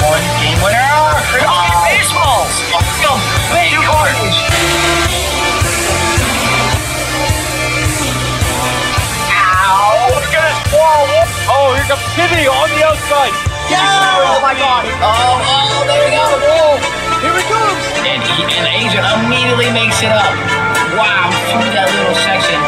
One game winner. Baseballs. Big carnage. Ow! Look at this. Whoa. Oh, here comes Timmy on the outside. Yeah! Oh my God. Oh, there we go. Oh, here it comes. And Asia immediately makes it up. Wow, through that little section.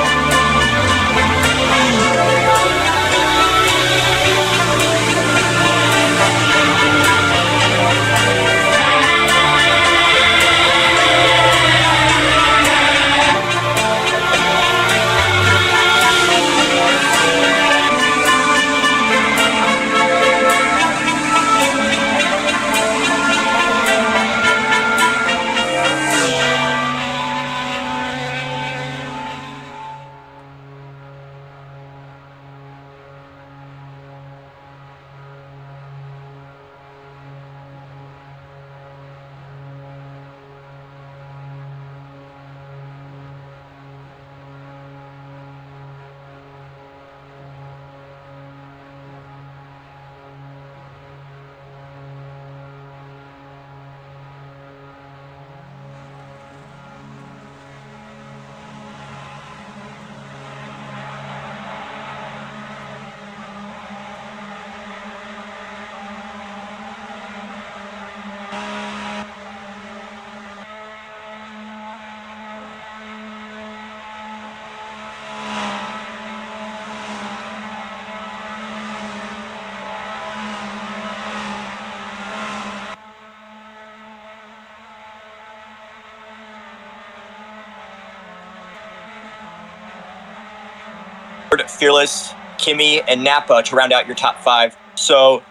Fearless, Kimmy, and Napa to round out your top 5. So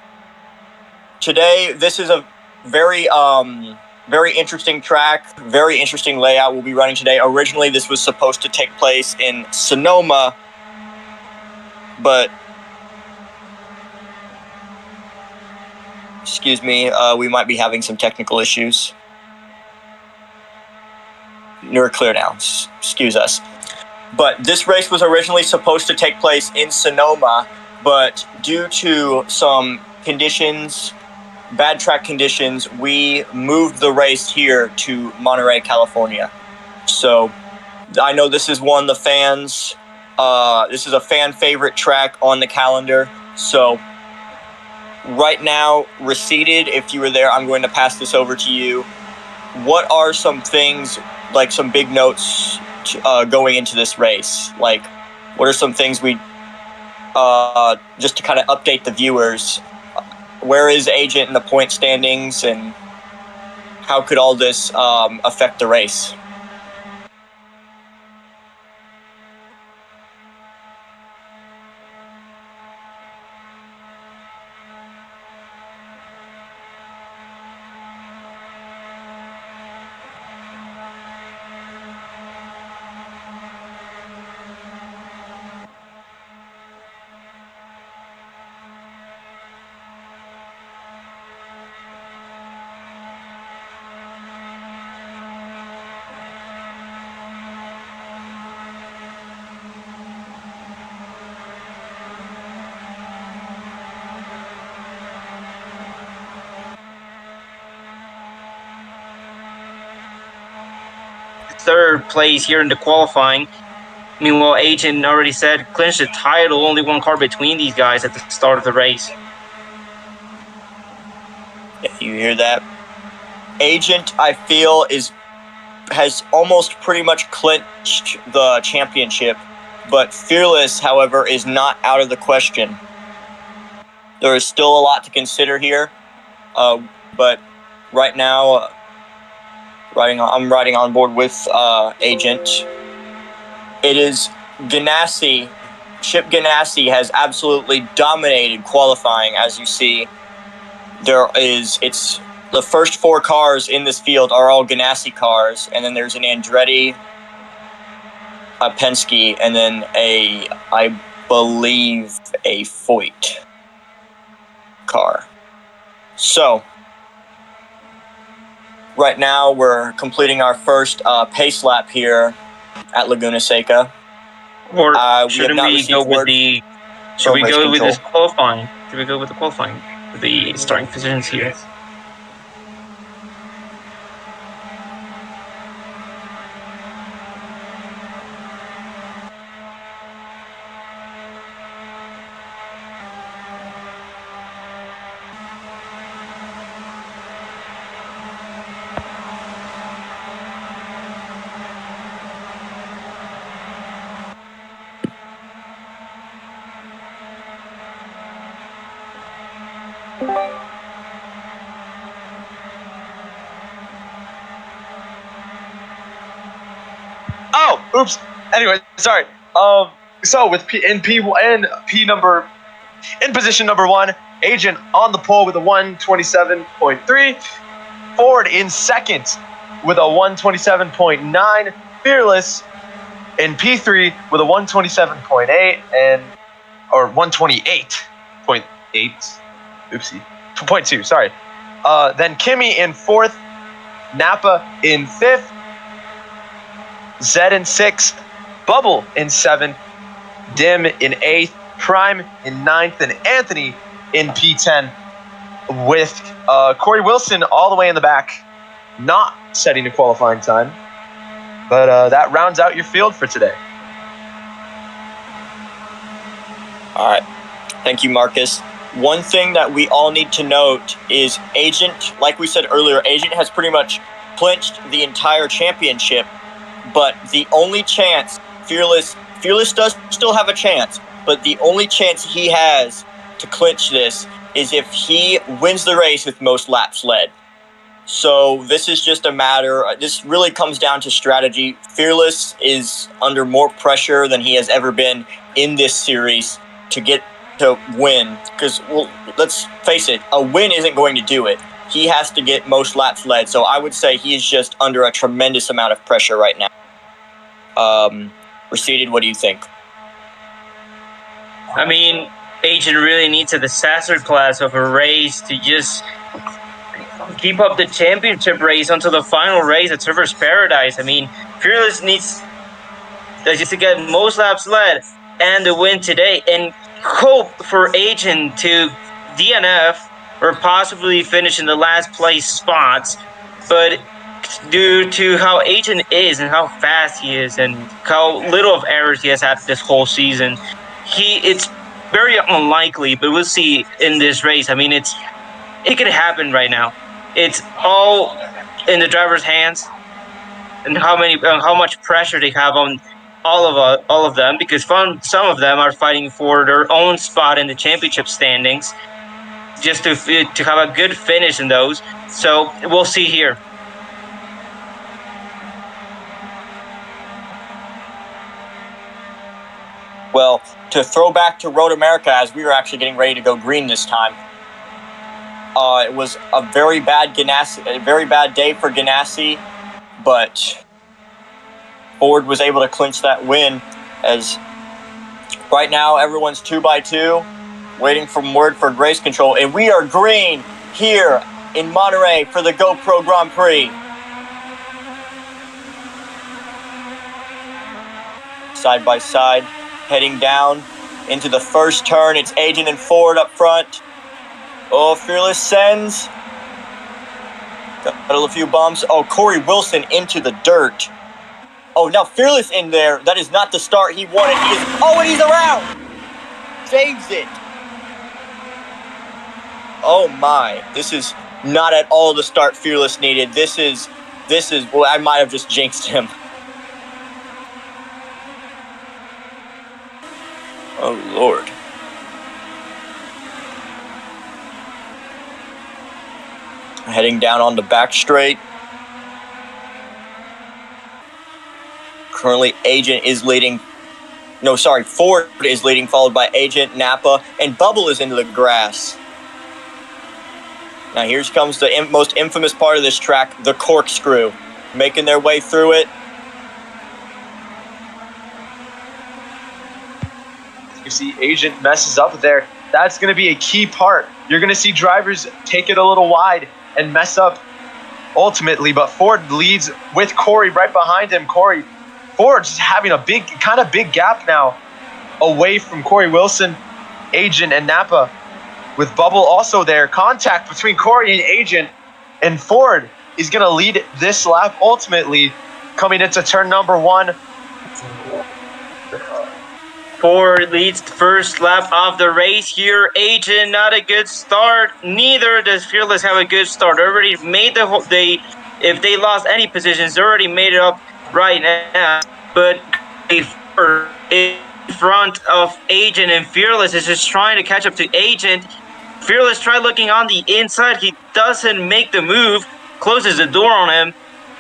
today, this is a very interesting track, very interesting layout we'll be running today. Originally, this was supposed to take place in Sonoma, but excuse me, we might be having some technical issues. You're clear now. Excuse us. But this race was originally supposed to take place in Sonoma, but due to some conditions, bad track conditions, we moved the race here to Monterey, California. So I know this is one of the fans, this is a fan favorite track on the calendar. So right now, Receded, if you were there, I'm going to pass this over to you. What are some things, like some big notes going into this race? Like, what are some things we just to kind of update the viewers? Where is Agent in the point standings, and how could all this affect the race? third place here in the qualifying. Meanwhile, Agent already said clinched the title, only one car between these guys at the start of the race. Yeah, you hear that? Agent, I feel, has almost pretty much clinched the championship, but Fearless, however, is not out of the question. There is still a lot to consider here, but right now, I'm riding on board with Agent. It is Ganassi. Chip Ganassi has absolutely dominated qualifying, as you see. It's the first 4 cars in this field are all Ganassi cars, and then there's an Andretti, a Penske, and then I believe a Foyt car. So, right now we're completing our first pace lap here at Laguna Seca. Or should we go with the qualifying? Should we go with the qualifying? The starting positions here. Oh, oops. Anyway, sorry. So with in position number 1, Agent on the pole with a 127.3. Ford in second with a 127.9. Fearless in P3 with a 127.8 or 128.8. Oopsie. 2.2, sorry. Then Kimmy in 4th, Napa in 5th, Zed in 6th, Bubble in 7th, Dim in 8th, Prime in 9th, and Anthony in P10, with Corey Wilson all the way in the back, not setting a qualifying time. But that rounds out your field for today. All right. Thank you, Marcus. One thing that we all need to note is Agent, like we said earlier, Agent has pretty much clinched the entire championship, but the only chance, Fearless does still have a chance, but the only chance he has to clinch this is if he wins the race with most laps led. So this is just a matter, this really comes down to strategy. Fearless is under more pressure than he has ever been in this series to win, because, well, let's face it, a win isn't going to do it. He has to get most laps led, so I would say he's just under a tremendous amount of pressure right now. Receded, what do you think? I mean, Agent really needs a disaster class of a race to just keep up the championship race until the final race at Surfer's Paradise. I mean, Fearless needs just to get most laps led and the win today, and hope for Agent to DNF or possibly finish in the last place spots. But due to how Agent is and how fast he is and how little of errors he has had this whole season, it's very unlikely, but we'll see in this race. I mean, it could happen right now. It's all in the driver's hands and how much pressure they have on all of them, because some of them are fighting for their own spot in the championship standings, just to have a good finish in those. So we'll see here. Well, to throw back to Road America, as we were actually getting ready to go green this time, it was a very bad day for Ganassi, but Ford was able to clinch that win, as right now everyone's 2x2, waiting for word for race control, and we are green here in Monterey for the GoPro Grand Prix. Side by side, heading down into the first turn. It's Agent and Ford up front. Oh, Fearless sends. Got a few bumps. Oh, Corey Wilson into the dirt. Oh, now Fearless in there. That is not the start he wanted. He is. Oh, and he's around. Saves it. Oh my! This is not at all the start Fearless needed. This is. Well, I might have just jinxed him. Oh Lord. Heading down on the back straight. Currently, Agent is leading. No, sorry, Ford is leading, followed by Agent, Napa, and Bubble is into the grass. Now here comes the most infamous part of this track, the corkscrew. Making their way through it. You see Agent messes up there. That's going to be a key part. You're going to see drivers take it a little wide and mess up ultimately, but Ford leads with Corey right behind him. Ford's just having a big gap now away from Corey Wilson, Agent, and Napa. With Bubble also there. Contact between Corey and Agent, and Ford is going to lead this lap ultimately coming into turn number 1. Ford leads the first lap of the race here. Agent, not a good start. Neither does Fearless have a good start. Already made if they lost any positions, they already made it up right now. But in front of Agent, and Fearless is just trying to catch up to Agent. Fearless tried looking on the inside. He doesn't make the move. Closes the door on him.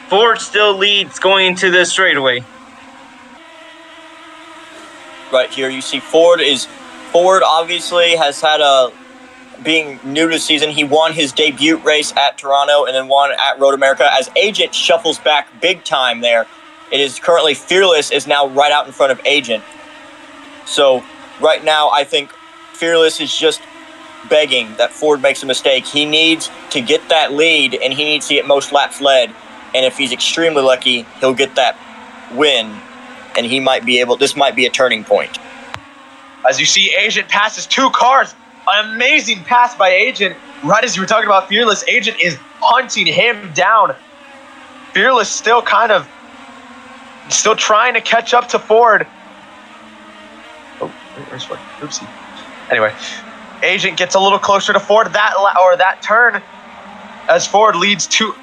Ford still leads going into the straightaway. Right here you see Ford obviously has had being new to the season, he won his debut race at Toronto and then won at Road America. As Agent shuffles back big time there, it is currently Fearless is now right out in front of Agent. So right now I think Fearless is just begging that Ford makes a mistake. He needs to get that lead, and he needs to get most laps led. And if he's extremely lucky, he'll get that win, and this might be a turning point. As you see, Agent passes 2 cars. An amazing pass by Agent. Right as you were talking about Fearless, Agent is hunting him down. Fearless still trying to catch up to Ford. Oh, where's Ford? Oopsie. Anyway, Agent gets a little closer to Ford that turn, as Ford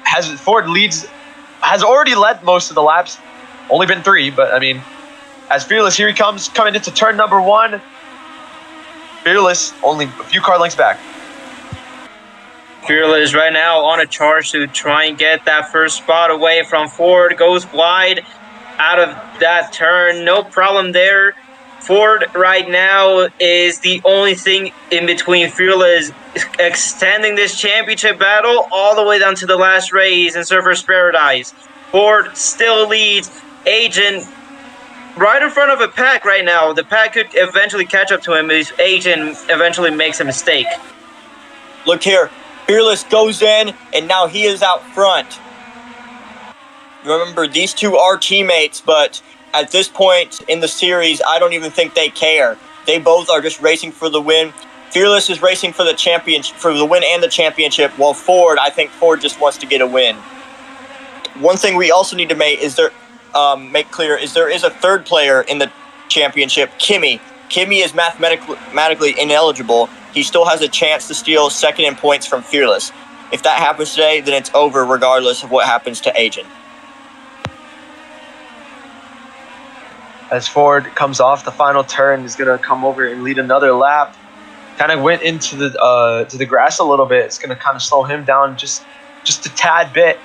has already led most of the laps. Only been 3, but I mean, as Fearless here he comes coming into turn number 1. Fearless only a few car lengths back. Fearless right now on a charge to try and get that first spot away from Ford. Goes wide out of that turn. No problem there. Ford right now is the only thing in between Fearless extending this championship battle all the way down to the last race in Surfer's Paradise. Ford still leads. Agent right in front of a pack right now. The pack could eventually catch up to him if Agent eventually makes a mistake. Look here. Fearless goes in, and now he is out front. Remember, these two are teammates, but at this point in the series, I don't even think they care. They both are just racing for the win. Fearless is racing for the championship, for the win and the championship, while I think Ford just wants to get a win. One thing we also need to make clear is there is a third player in the championship, Kimi. Kimi is mathematically ineligible. He still has a chance to steal second in points from Fearless. If that happens today, then it's over regardless of what happens to Agent. As Ford comes off the final turn, is going to come over and lead another lap. Kind of went into the grass a little bit. It's going to kind of slow him down just a tad bit.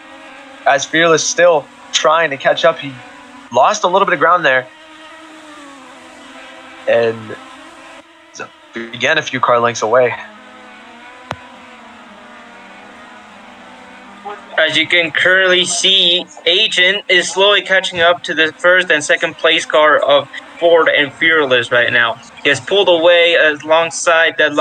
As Fearless still trying to catch up. He lost a little bit of ground there. And so again, a few car lengths away. As you can currently see, Agent is slowly catching up to the first and second place car of Ford and Fearless right now. He has pulled away alongside the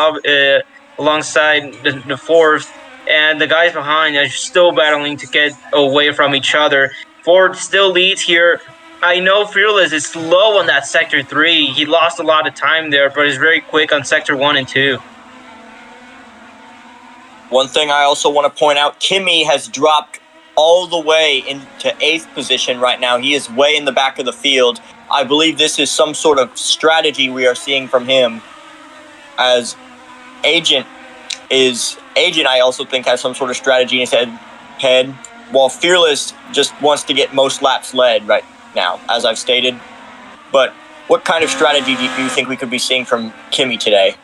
fourth, and the guys behind are still battling to get away from each other. Ford still leads here. I know Fearless is slow on that Sector 3. He lost a lot of time there, but is very quick on Sector 1 and 2. One thing I also want to point out, Kimi has dropped all the way into 8th position right now. He is way in the back of the field. I believe this is some sort of strategy we are seeing from him, as Agent, I also think, has some sort of strategy in his head, while Fearless just wants to get most laps led right now, as I've stated. But what kind of strategy do you think we could be seeing from Kimi today?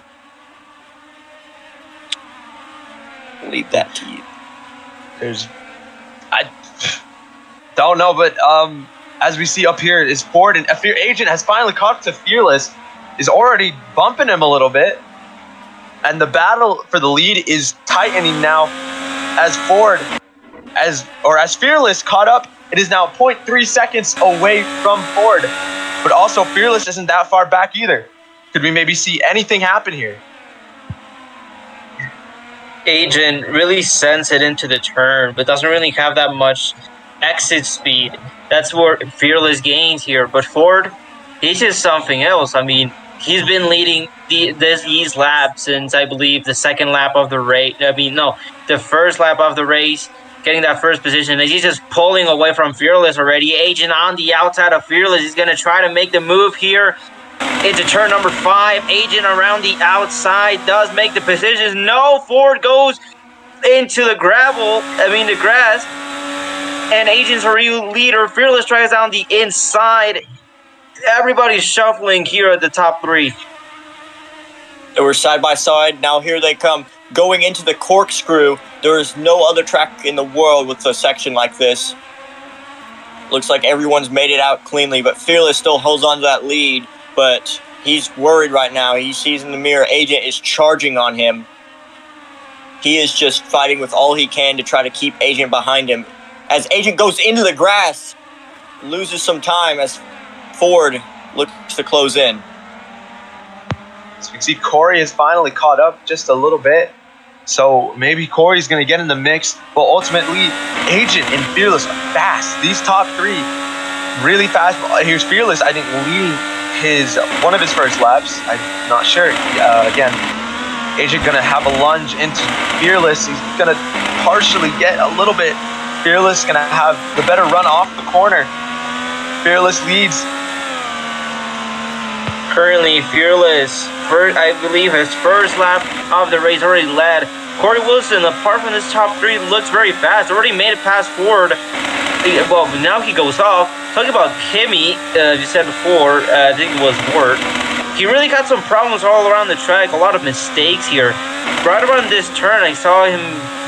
Leave that to you. I don't know, but as we see up here, is Ford and Agent has finally caught up to Fearless, is already bumping him a little bit, and the battle for the lead is tightening now. As Fearless caught up, it is now 0.3 seconds away from Ford, but also Fearless isn't that far back either. Could we maybe see anything happen here? Agent really sends it into the turn, but doesn't really have that much exit speed. That's where Fearless gains here. But Ford, he's just something else. I mean, he's been leading these laps since, I believe, the second lap of the race. The first lap of the race, getting that first position. And he's just pulling away from Fearless already. Agent on the outside of Fearless. He's going to try to make the move here into turn number 5. Agent around the outside does make the positions. No, Ford goes into the grass. And Agent's a real leader. Fearless tries down the inside. Everybody's shuffling here at the top 3. They were side by side. Now here they come. Going into the corkscrew. There is no other track in the world with a section like this. Looks like everyone's made it out cleanly, but Fearless still holds on to that lead. But he's worried right now. He sees in the mirror Agent is charging on him. He is just fighting with all he can to try to keep Agent behind him. As Agent goes into the grass, loses some time as Ford looks to close in. So we can see Corey has finally caught up just a little bit. So maybe Corey's going to get in the mix. But ultimately, Agent and Fearless are fast. These top 3 really fast. Here's Fearless, I think, leading one of his first laps. I'm not sure. Again, Agent going to have a lunge into Fearless. He's going to partially get a little bit. Fearless going to have the better run off the corner. Fearless leads. Currently, Fearless, I believe his first lap of the race already led. Corey Wilson, apart from this top 3, looks very fast. Already made it past Ford. Well, now he goes off. Talking about Kimi, you said before, I think it was Ward. He really got some problems all around the track. A lot of mistakes here. Right around this turn, I saw him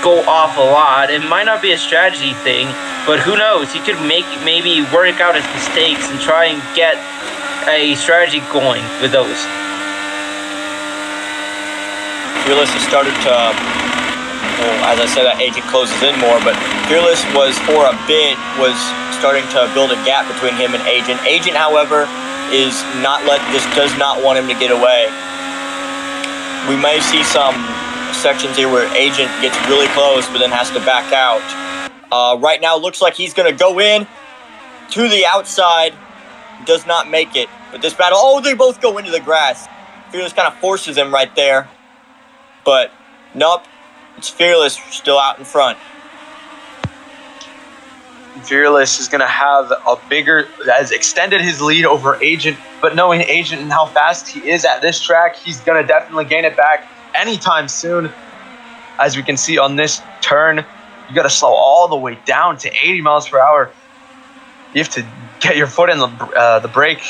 go off a lot. It might not be a strategy thing, but who knows? He could maybe work out his mistakes and try and get a strategy going with those. Fearless has started to, as I said, that Agent closes in more, but Fearless was starting to build a gap between him and Agent. Agent, however, does not want him to get away. We may see some sections here where Agent gets really close, but then has to back out. Right now, looks like he's going to go in to the outside. Does not make it. But this battle, they both go into the grass. Fearless kind of forces him right there. But nope, it's Fearless still out in front. Fearless is going to have has extended his lead over Agent, but knowing Agent and how fast he is at this track, he's going to definitely gain it back anytime soon. As we can see on this turn, you got to slow all the way down to 80 miles per hour. You have to get your foot in the brake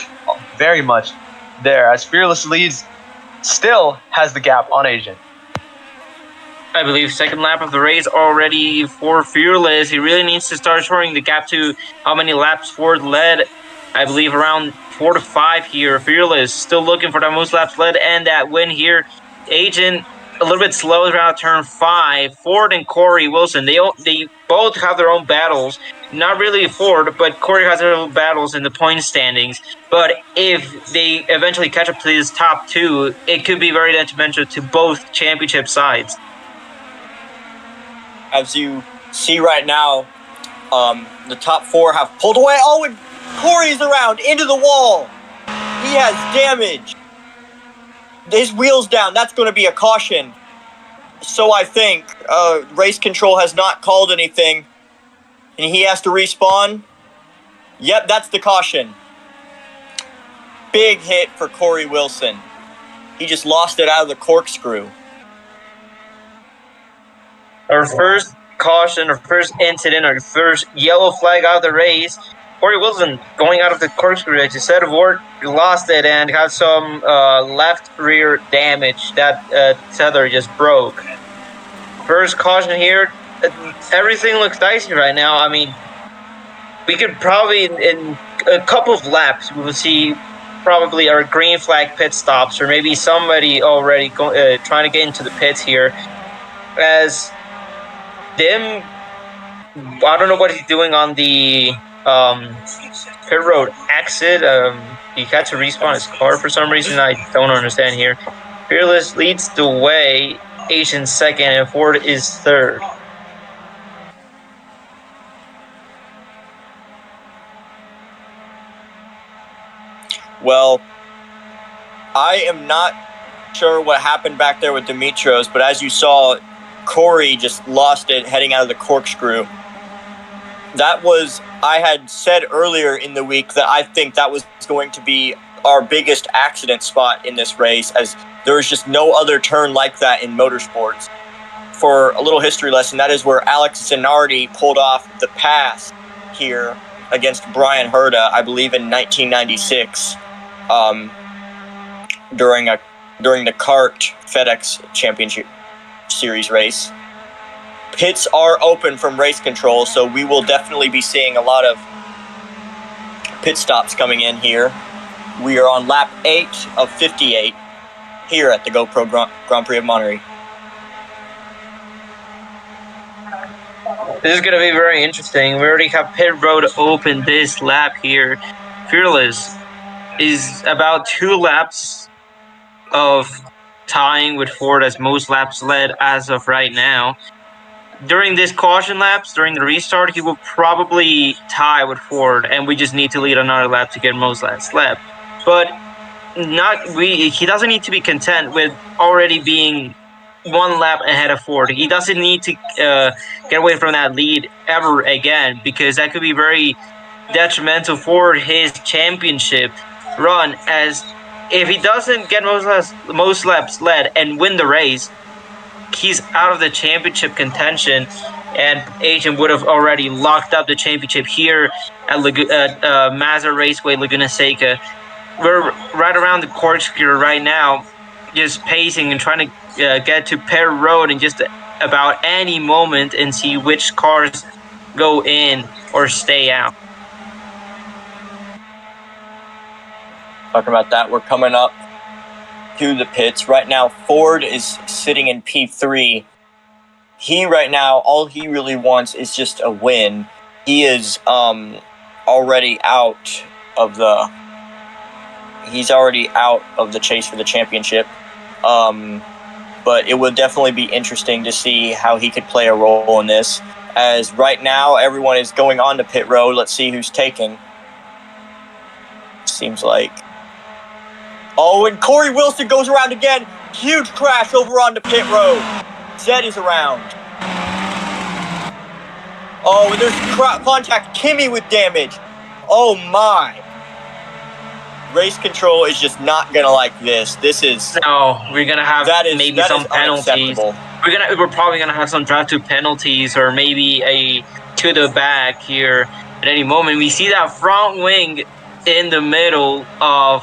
very much there, as Fearless leads, still has the gap on Agent. I believe second lap of the race already for Fearless. He really needs to start shortening the gap to how many laps Ford led. I believe around 4 to 5 here. Fearless still looking for that most laps led and that win here. Agent a little bit slow around turn 5. Ford and Corey Wilson, they both have their own battles. Not really Ford, but Corey has their own battles in the point standings. But if they eventually catch up to these top 2, it could be very detrimental to both championship sides. As you see right now, the top 4 have pulled away. And Corey's around into the wall. He has damage. His wheel's down. That's going to be a caution. So I think race control has not called anything. and he has to respawn. Yep, that's the caution. Big hit for Corey Wilson. He just lost it out of the corkscrew. Our first caution, our first incident, our first yellow flag out of the race. Corey Wilson going out of the corkscrew, as you said, Ward lost it and had some left rear damage. That tether just broke. First caution here. Everything looks dicey right now. I mean, we could probably, in a couple of laps, we will see probably our green flag pit stops, or maybe somebody already trying to get into the pits here. As Dim, I don't know what he's doing on the pit road exit. He had to respawn his car for some reason. I don't understand here. Fearless leads the way. Asian second, and Ford is third. Well, I am not sure what happened back there with Dimitros, but as you saw, Corey just lost it heading out of the corkscrew. That was, I had said earlier in the week that I think that was going to be our biggest accident spot in this race, as there was just no other turn like that in motorsports. For a little history lesson, that is where Alex Zanardi pulled off the pass here against Brian Herta, I believe in 1996, during the kart FedEx Championship Series race. Pits are open from race control, so we will definitely be seeing a lot of pit stops coming in here. We are on lap 8 of 58 here at the GoPro Grand Prix of Monterey. This is going to be very interesting. We already have pit road open this lap here. Fearless is about 2 laps of tying with Ford as most laps led as of right now. During this caution laps, during the restart, he will probably tie with Ford, and we just need to lead another lap to get most laps led. But he doesn't need to be content with already being 1 lap ahead of Ford. He doesn't need to get away from that lead ever again, because that could be very detrimental for his championship run, as if he doesn't get most laps led and win the race, he's out of the championship contention, and Asian would have already locked up the championship here at Mazda Raceway, Laguna Seca. We're right around the corkscrew right now, just pacing and trying to get to pit road in just about any moment and see which cars go in or stay out. Talking about that, we're coming up to the pits. Right now, Ford is sitting in P3. He, right now, all he really wants is just a win. He is already out of the... He's already out of the chase for the championship. But it would definitely be interesting to see how he could play a role in this. As right now, everyone is going on to pit road. Let's see who's taking. Seems like... Oh, and Corey Wilson goes around again. Huge crash over onto pit road. Zed is around. Oh, and there's contact. Kimmy with damage. Oh, my. Race control is just not going to like this. This is... No, we're going to have maybe some penalties. We're probably going to have some drive to penalties, or maybe a to the back here at any moment. We see that front wing in the middle of...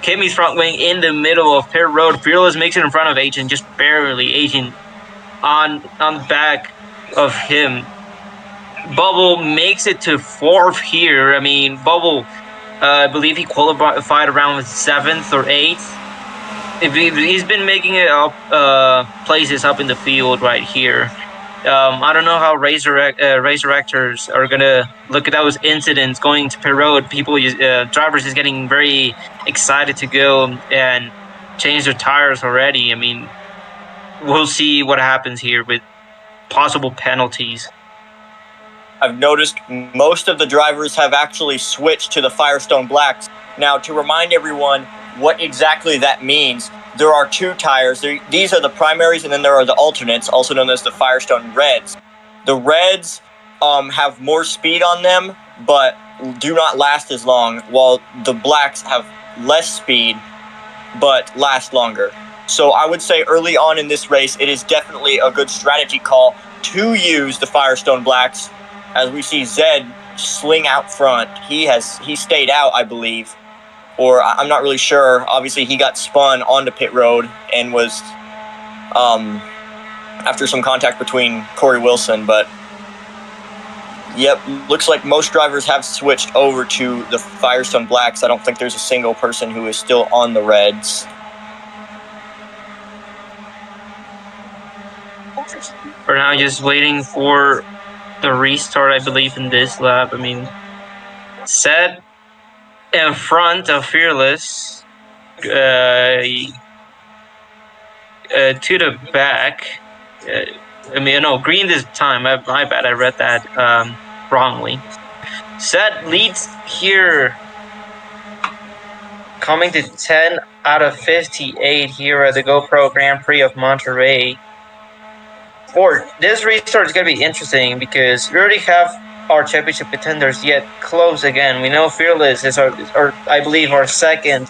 Kimmy's front wing in the middle of pit road. Fearless makes it in front of Agent, just barely. Agent on the back of him. Bubble makes it to 4th here. I mean, Bubble, I believe he qualified around 7th or 8th. He's been making it up places up in the field right here. I don't know how racer-actors are going to look at those incidents going to pit road. Drivers is getting very excited to go and change their tires already. I mean, we'll see what happens here with possible penalties. I've noticed most of the drivers have actually switched to the Firestone Blacks. Now, to remind everyone what exactly that means, there are 2 tires. These are the primaries, and then there are the alternates, also known as the Firestone Reds. The Reds have more speed on them, but do not last as long, while the blacks have less speed, but last longer. So I would say early on in this race, it is definitely a good strategy call to use the Firestone Blacks, as we see Zed sling out front. He stayed out, I believe, or I'm not really sure. Obviously, he got spun onto pit road and was after some contact between Corey Wilson, but yep, looks like most drivers have switched over to the Firestone Blacks. I don't think there's a single person who is still on the Reds. For now, just waiting for the restart, I believe, in this lap. I mean, set in front of Fearless, to the back. I mean, no, green this time. My bad, I read that wrongly. Set leads here, coming to 10 out of 58 here at the GoPro Grand Prix of Monterey. For this restart is going to be interesting because we already have our championship contenders yet close again. We know Fearless is our I believe, our second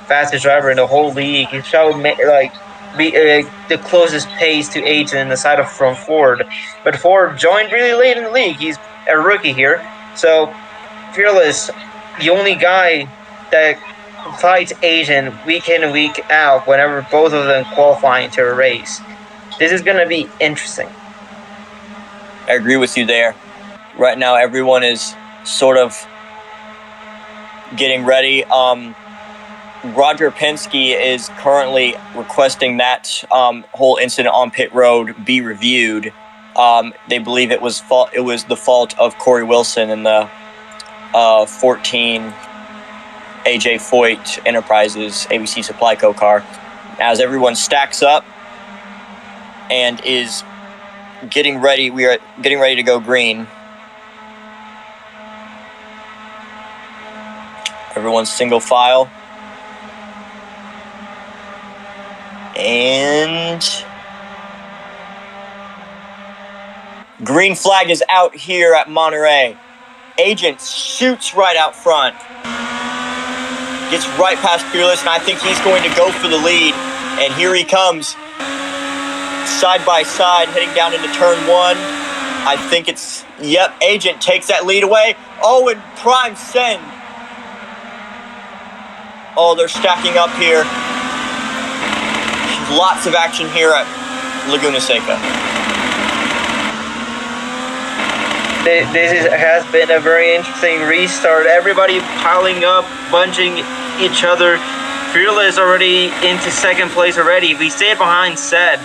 fastest driver in the whole league. He shall be the closest pace to Agent aside from Ford. But Ford joined really late in the league. He's a rookie here. So Fearless, the only guy that fights Agent week in and week out whenever both of them qualify into a race. This is going to be interesting. I agree with you there. Right now, everyone is sort of getting ready. Roger Penske is currently requesting that whole incident on pit road be reviewed. They believe it was the fault of Corey Wilson in the 14 AJ Foyt Enterprises ABC Supply Co car. As everyone stacks up and is getting ready, we are getting ready to go green. Everyone's single file. And green flag is out here at Monterey. Agent shoots right out front. Gets right past Fearless, and I think he's going to go for the lead. And here he comes. Side by side, heading down into turn one. I think it's, yep, Agent takes that lead away. Oh, and Prime send. Oh, they're stacking up here. Lots of action here at Laguna Seca. This has been a very interesting restart. Everybody piling up, bunching each other. Fearless already into second place already. If he stayed behind Sed,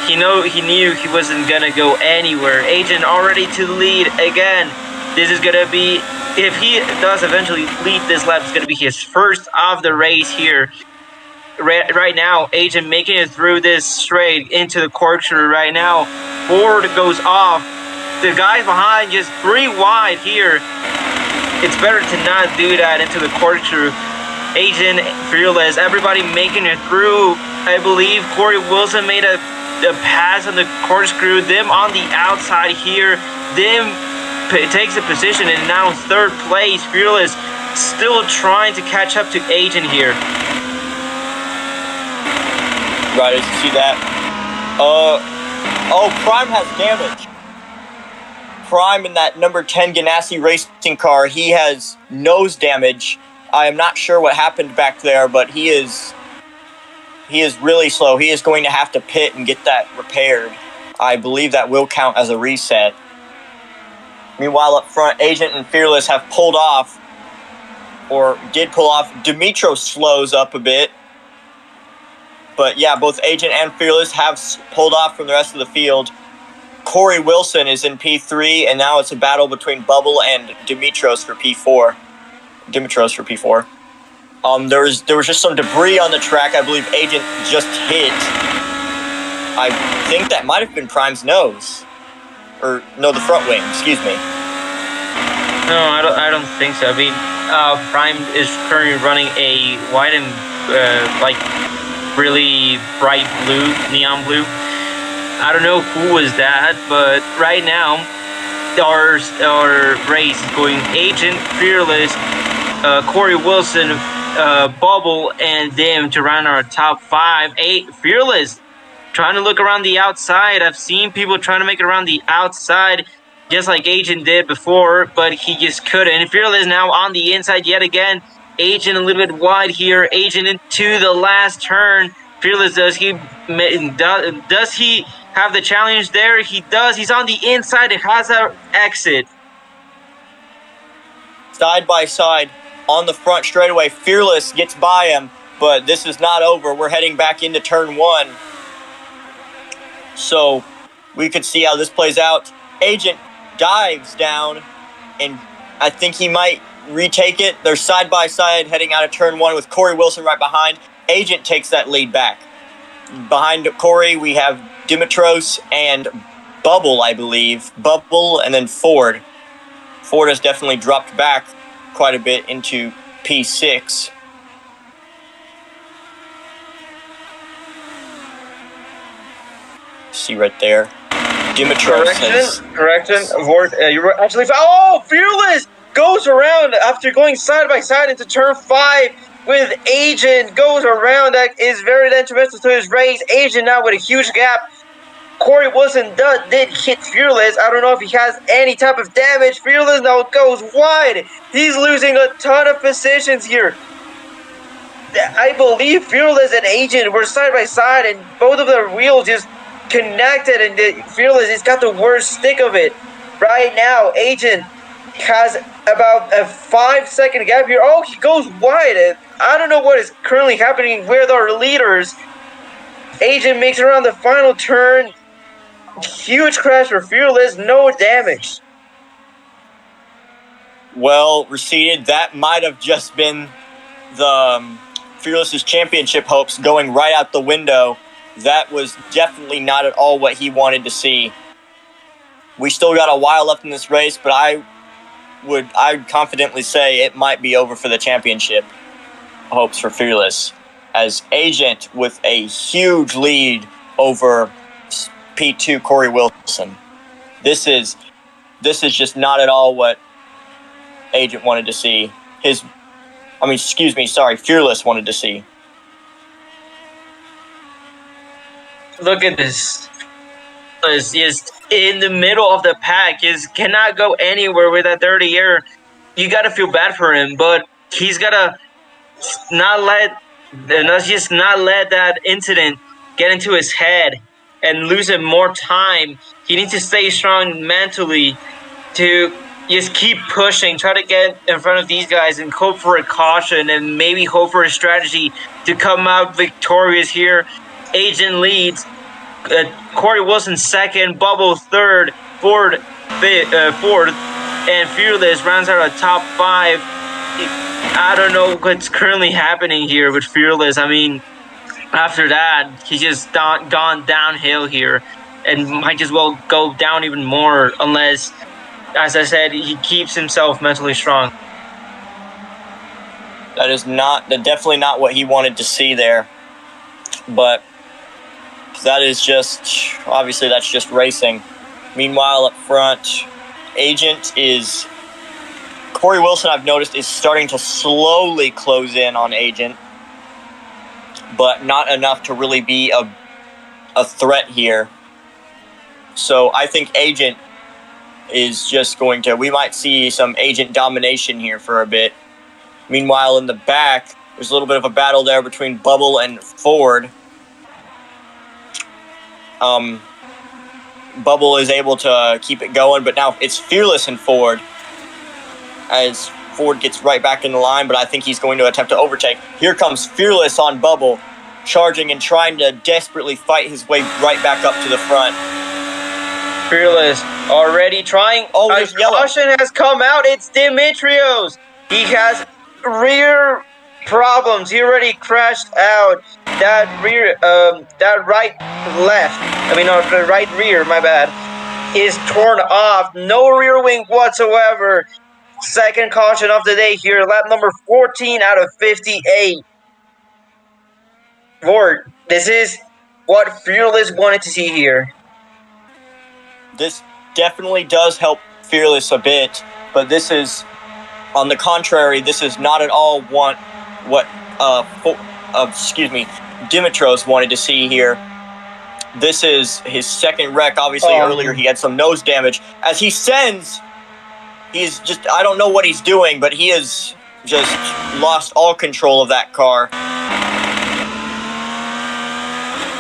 he knew he wasn't gonna go anywhere. Agent already to the lead again. This is gonna be, if he does eventually lead this lap, it's gonna be his first of the race here. Right now, Agent making it through this straight into the corkscrew right now. Ford goes off. The guys behind just 3 wide here. It's better to not do that into the corkscrew. Agent, Fearless, everybody making it through. I believe Corey Wilson made a pass on the corkscrew. Them on the outside here. Them takes a position and now third place. Fearless still trying to catch up to Agent here. Right, as you see that. Oh, Prime has damage. Prime in that number 10 Ganassi racing car, he has nose damage. I am not sure what happened back there, but he is really slow. He is going to have to pit and get that repaired. I believe that will count as a reset. Meanwhile, up front, Agent and Fearless have pulled off, or did pull off. Dimitro slows up a bit. But yeah, both Agent and Fearless have pulled off from the rest of the field. Corey Wilson is in P3, and now it's a battle between Bubble and Dimitros for P4. There was just some debris on the track. I believe Agent just hit. I think that might have been Prime's nose. Or, no, the front wing, excuse me. No, I don't think so. I mean, Prime is currently running a white and, really bright blue, neon blue. I don't know who was that, but right now, our race is going Agent, Fearless, Corey Wilson, Bubble, and Dim to round our top 5. 8, Fearless trying to look around the outside. I've seen people trying to make it around the outside, just like Agent did before, but he just couldn't. Fearless now on the inside yet again. Agent a little bit wide here. Agent into the last turn. Fearless, does he have the challenge there? He does. He's on the inside. It has an exit. Side by side on the front straightaway. Fearless gets by him, but this is not over. We're heading back into turn 1. So we could see how this plays out. Agent dives down, and I think he might retake it. They're side by side heading out of turn 1 with Corey Wilson right behind. Agent takes that lead back. Behind Corey, we have Dimitros and Bubble, I believe. Bubble and then Ford. Ford has definitely dropped back quite a bit into P6. See right there. Dimitros Correction. You were actually... Oh, Fearless goes around after going side by side into turn 5 with Agent. Goes around. That is very detrimental to his race. Agent now with a huge gap. Corey Wilson did hit Fearless. I don't know if he has any type of damage. Fearless now goes wide. He's losing a ton of positions here. I believe Fearless and Agent were side by side, and both of their wheels just connected, and Fearless has got the worst stick of it. Right now, Agent has about a 5-second gap here. Oh, he goes wide. I don't know what is currently happening with our leaders. Agent makes it around the final turn. Huge crash for Fearless, no damage. Well receded. That might have just been the Fearless's championship hopes going right out the window. That was definitely not at all what he wanted to see. We still got a while left in this race, but I'd confidently say it might be over for the championship hopes for Fearless, as Agent with a huge lead over P2 Corey Wilson. This is just not at all what Agent wanted to see. Fearless wanted to see. Look at this. Is just in the middle of the pack. Cannot go anywhere with that dirty air. You gotta feel bad for him, but he's gotta not let that incident get into his head and lose him more time. He needs to stay strong mentally to just keep pushing, try to get in front of these guys and hope for a caution and maybe hope for a strategy to come out victorious here. Agent leads. Corey Wilson second, Bubble third, Ford fourth, and Fearless rounds out a top 5. I don't know what's currently happening here with Fearless. I mean, after that, he's just gone downhill here and might as well go down even more unless, as I said, he keeps himself mentally strong. That's definitely not what he wanted to see there. But that is obviously that's just racing. Meanwhile, up front, Corey Wilson, I've noticed, is starting to slowly close in on Agent, but not enough to really be a threat here. So I think Agent is just we might see some Agent domination here for a bit. Meanwhile, in the back, there's a little bit of a battle there between Bubble and Ford. Bubble is able to keep it going, but now it's Fearless and Ford, as Ford gets right back in the line, but I think he's going to attempt to overtake. Here comes Fearless on Bubble, charging and trying to desperately fight his way right back up to the front. Fearless already trying. Oh, there's yellow. Caution has come out. It's Dimitrios. He has rear problems. He already crashed out. The right rear, my bad, is torn off. No rear wing whatsoever. Second caution of the day here. Lap number 14 out of 58. Ford, this is what Fearless wanted to see here. This definitely does help Fearless a bit, but this is, on the contrary, this is not at all what Dimitros wanted to see here. This is his second wreck. Obviously, earlier he had some nose damage. As he sends, he's just, I don't know what he's doing, but he has just lost all control of that car.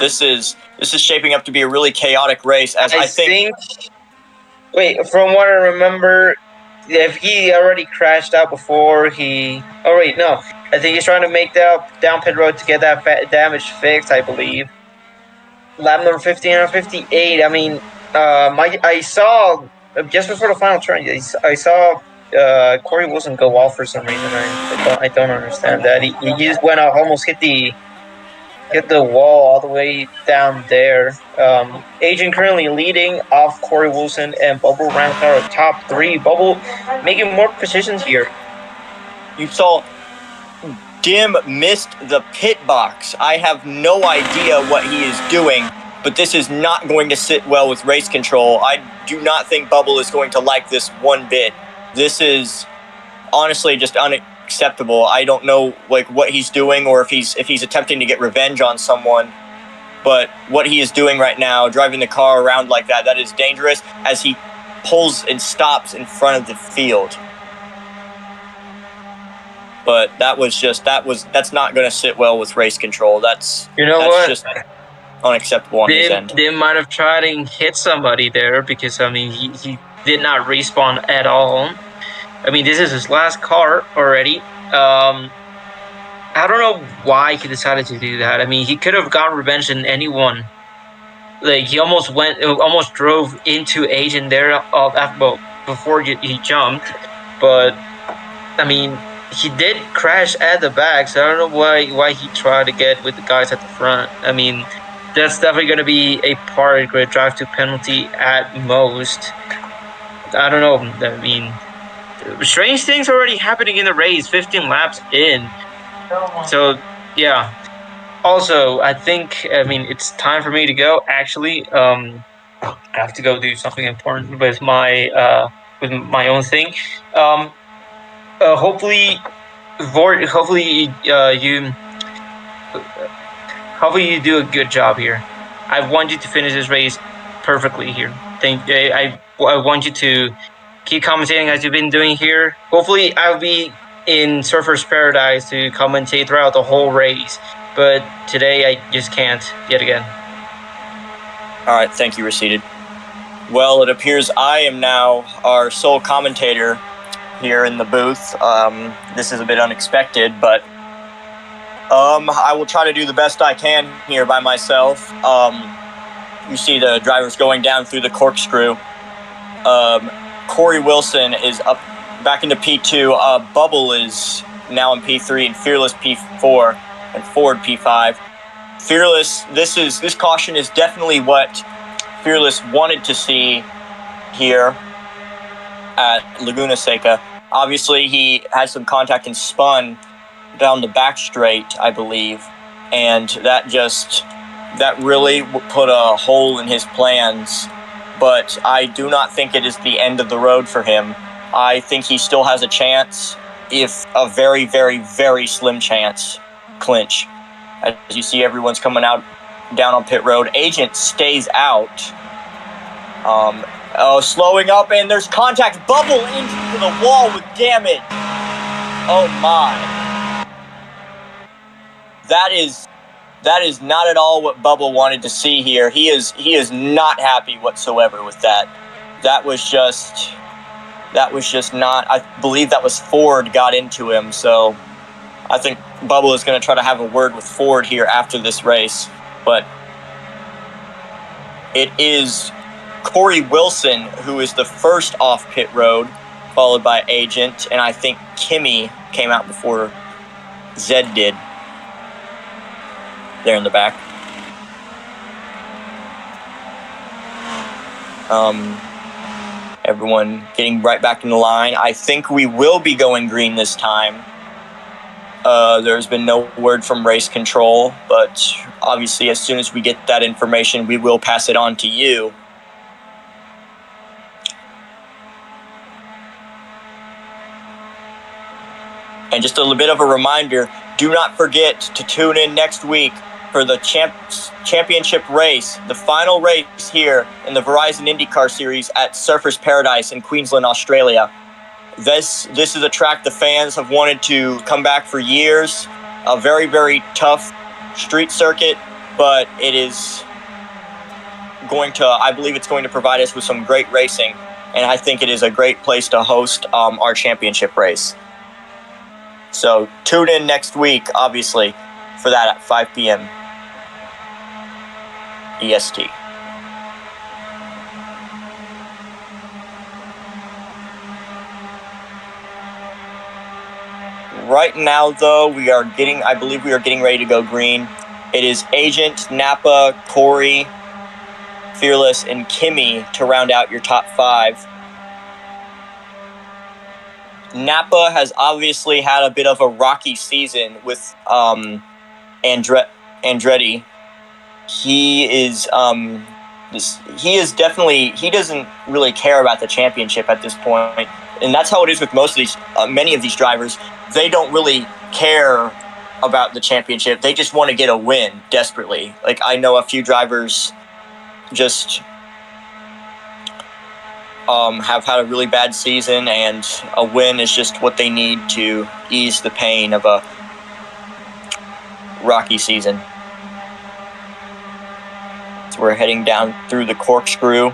This is shaping up to be a really chaotic race, as I think. Wait, from what I remember, if he already crashed out before he... Oh, wait, no. I think he's trying to make that down pit road to get that damage fixed, I believe. Lap number 15 or 58. I mean, I saw, just before the final turn, I saw Corey Wilson go off for some reason. I don't understand that. He just went off, almost hit the wall all the way down there. Agent currently leading off Corey Wilson, and Bubble ranks our top 3. Bubble making more positions here. You saw Dim missed the pit box. I have no idea what he is doing, but this is not going to sit well with race control. I do not think Bubble is going to like this one bit. This is honestly just unacceptable. I don't know what he's doing, or if he's attempting to get revenge on someone. But what he is doing right now, driving the car around like that is dangerous, as he pulls and stops in front of the field. But that's not going to sit well with race control. That's just unacceptable on his end. They might have tried and hit somebody there, because I mean he did not respawn at all. I mean, this is his last car already. I don't know why he decided to do that. I mean, he could have gotten revenge on anyone. Like, he almost drove into Agent there before he jumped. But I mean, he did crash at the back, so I don't know why he tried to get with the guys at the front. I mean, that's definitely going to be a part of a drive to penalty at most. I don't know. I mean, strange things already happening in the race, 15 laps in. So, yeah. Also, I mean, it's time for me to go, actually. I have to go do something important with my own thing. Hopefully you do a good job here. I want you to finish this race perfectly here. I want you to keep commentating as you've been doing here. Hopefully I'll be in Surfer's Paradise to commentate throughout the whole race, but today I just can't yet again. All right, thank you, Receded. Well, it appears I am now our sole commentator here in the booth. This is a bit unexpected, but I will try to do the best I can here by myself. You see the drivers going down through the corkscrew. Corey Wilson is up back into P2. Bubble is now in P3, and Fearless P4, and Ford P5. Fearless, this caution is definitely what Fearless wanted to see here at Laguna Seca. Obviously, he had some contact and spun down the back straight, I believe, and that really put a hole in his plans. But I do not think it is the end of the road for him. I think he still has a chance, if a very, very, very slim chance, clinch. As you see, everyone's coming out down on pit road. Agent stays out. Slowing up, and there's contact. Bubble into the wall with damage. Oh my. That is not at all what Bubble wanted to see here. He is not happy whatsoever with that. That was just not, I believe that was Ford got into him, so I think Bubble is going to try to have a word with Ford here after this race. But it is Corey Wilson who is the first off pit road, followed by Agent, and I think Kimmy came out before Zed did. There in the back. Everyone getting right back in the line. I think we will be going green this time. There's been no word from race control, but obviously as soon as we get that information, we will pass it on to you. And just a little bit of a reminder, do not forget to tune in next week for the championship race, the final race here in the Verizon INDYCAR Series at Surfers Paradise in Queensland, Australia. This is a track the fans have wanted to come back for years. A very, very tough street circuit, but it is I believe it's going to provide us with some great racing, and I think it is a great place to host our championship race. So tune in next week, obviously, for that at 5 p.m. EST. Right now, though, I believe we are getting ready to go green. It is Agent, Napa, Corey, Fearless, and Kimmy to round out your top 5. Napa has obviously had a bit of a rocky season with Andretti. He doesn't really care about the championship at this point, and that's how it is with many of these drivers. They don't really care about the championship. They just want to get a win desperately. Like, I know a few drivers just have had a really bad season, and a win is just what they need to ease the pain of a rocky season. So we're heading down through the corkscrew.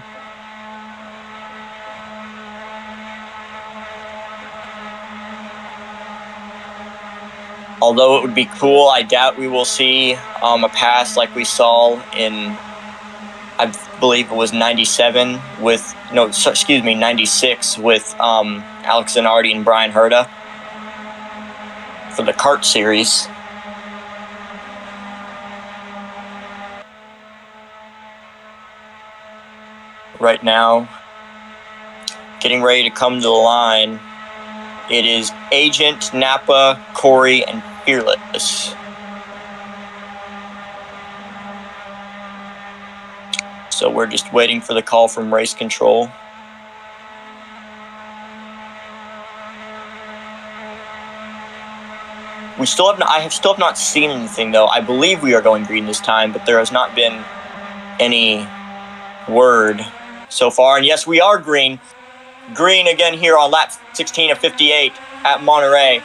Although it would be cool, I doubt we will see a pass like we saw in, I believe it was 96 with Alex Zanardi and Brian Herta for the kart series. Right now, getting ready to come to the line, it is Agent, Napa, Corey, and Fearless. So we're just waiting for the call from race control. I still have not seen anything, though. I believe we are going green this time, but there has not been any word so far. And yes, we are green. Green again here on lap 16 of 58 at Monterey.